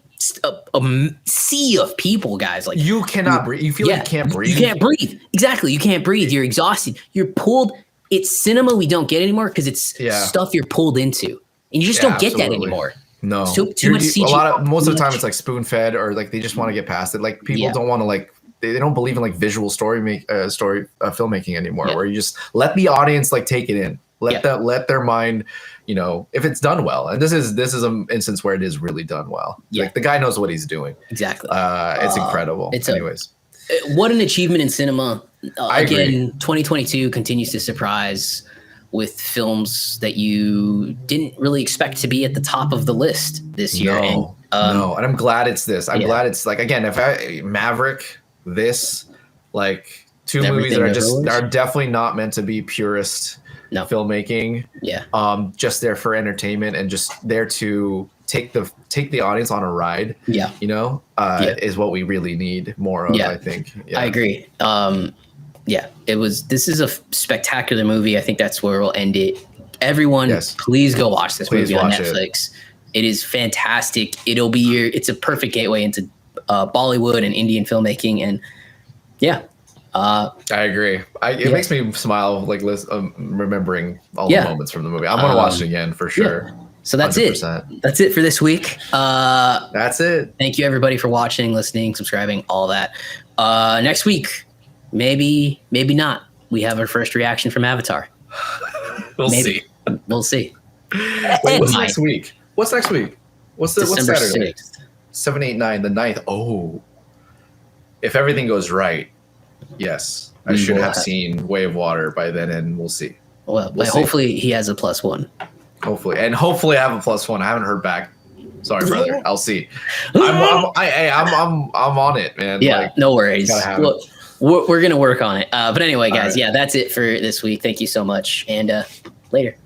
sea of people, guys. Like you cannot breathe. You feel like you can't breathe. You can't breathe. Exactly. You can't breathe. You're exhausted. You're pulled. It's cinema we don't get anymore because it's stuff you're pulled into, and you just don't get that anymore. No, too much CGI. Most of the time it's like spoon fed or like they just want to get past it. Like people don't want to like. They don't believe in like visual filmmaking anymore, where you just let the audience like take it in, let their mind, if it's done well. And this is an instance where it is really done well. Yeah. Like the guy knows what he's doing. Exactly. It's incredible. Anyways, what an achievement in cinema. Again, 2022 continues to surprise with films that you didn't really expect to be at the top of the list this year. No, and I'm glad it's this. I'm glad it's like again, Maverick. This like two movies that are definitely not meant to be purist filmmaking. Yeah. Just there for entertainment and just there to take the audience on a ride. Yeah. Is what we really need more of, I think. Yeah. I agree. This is a spectacular movie. I think that's where we'll end it. Everyone, please go watch this movie on Netflix. It is fantastic. It's a perfect gateway into Bollywood and Indian filmmaking, and I agree. It makes me smile like remembering all the moments from the movie. I'm gonna watch it again for sure. Yeah. So that's 100%. it. That's it for this week. That's it. Thank you everybody for watching, listening, subscribing, all that. Next week, maybe not. We have our first reaction from Avatar. We'll see. We'll see. Wait, what's next week? What's Saturday? 6th. 7, 8, 9, the 9th. Oh, if everything goes right, yes, I should have seen Way of Water by then, and we'll see. Well, hopefully he has a +1. Hopefully I have a +1. I haven't heard back. Sorry, brother. I'll see. I'm on it, man. Yeah, no worries. We're gonna work on it. But anyway, guys, that's it for this week. Thank you so much, and later.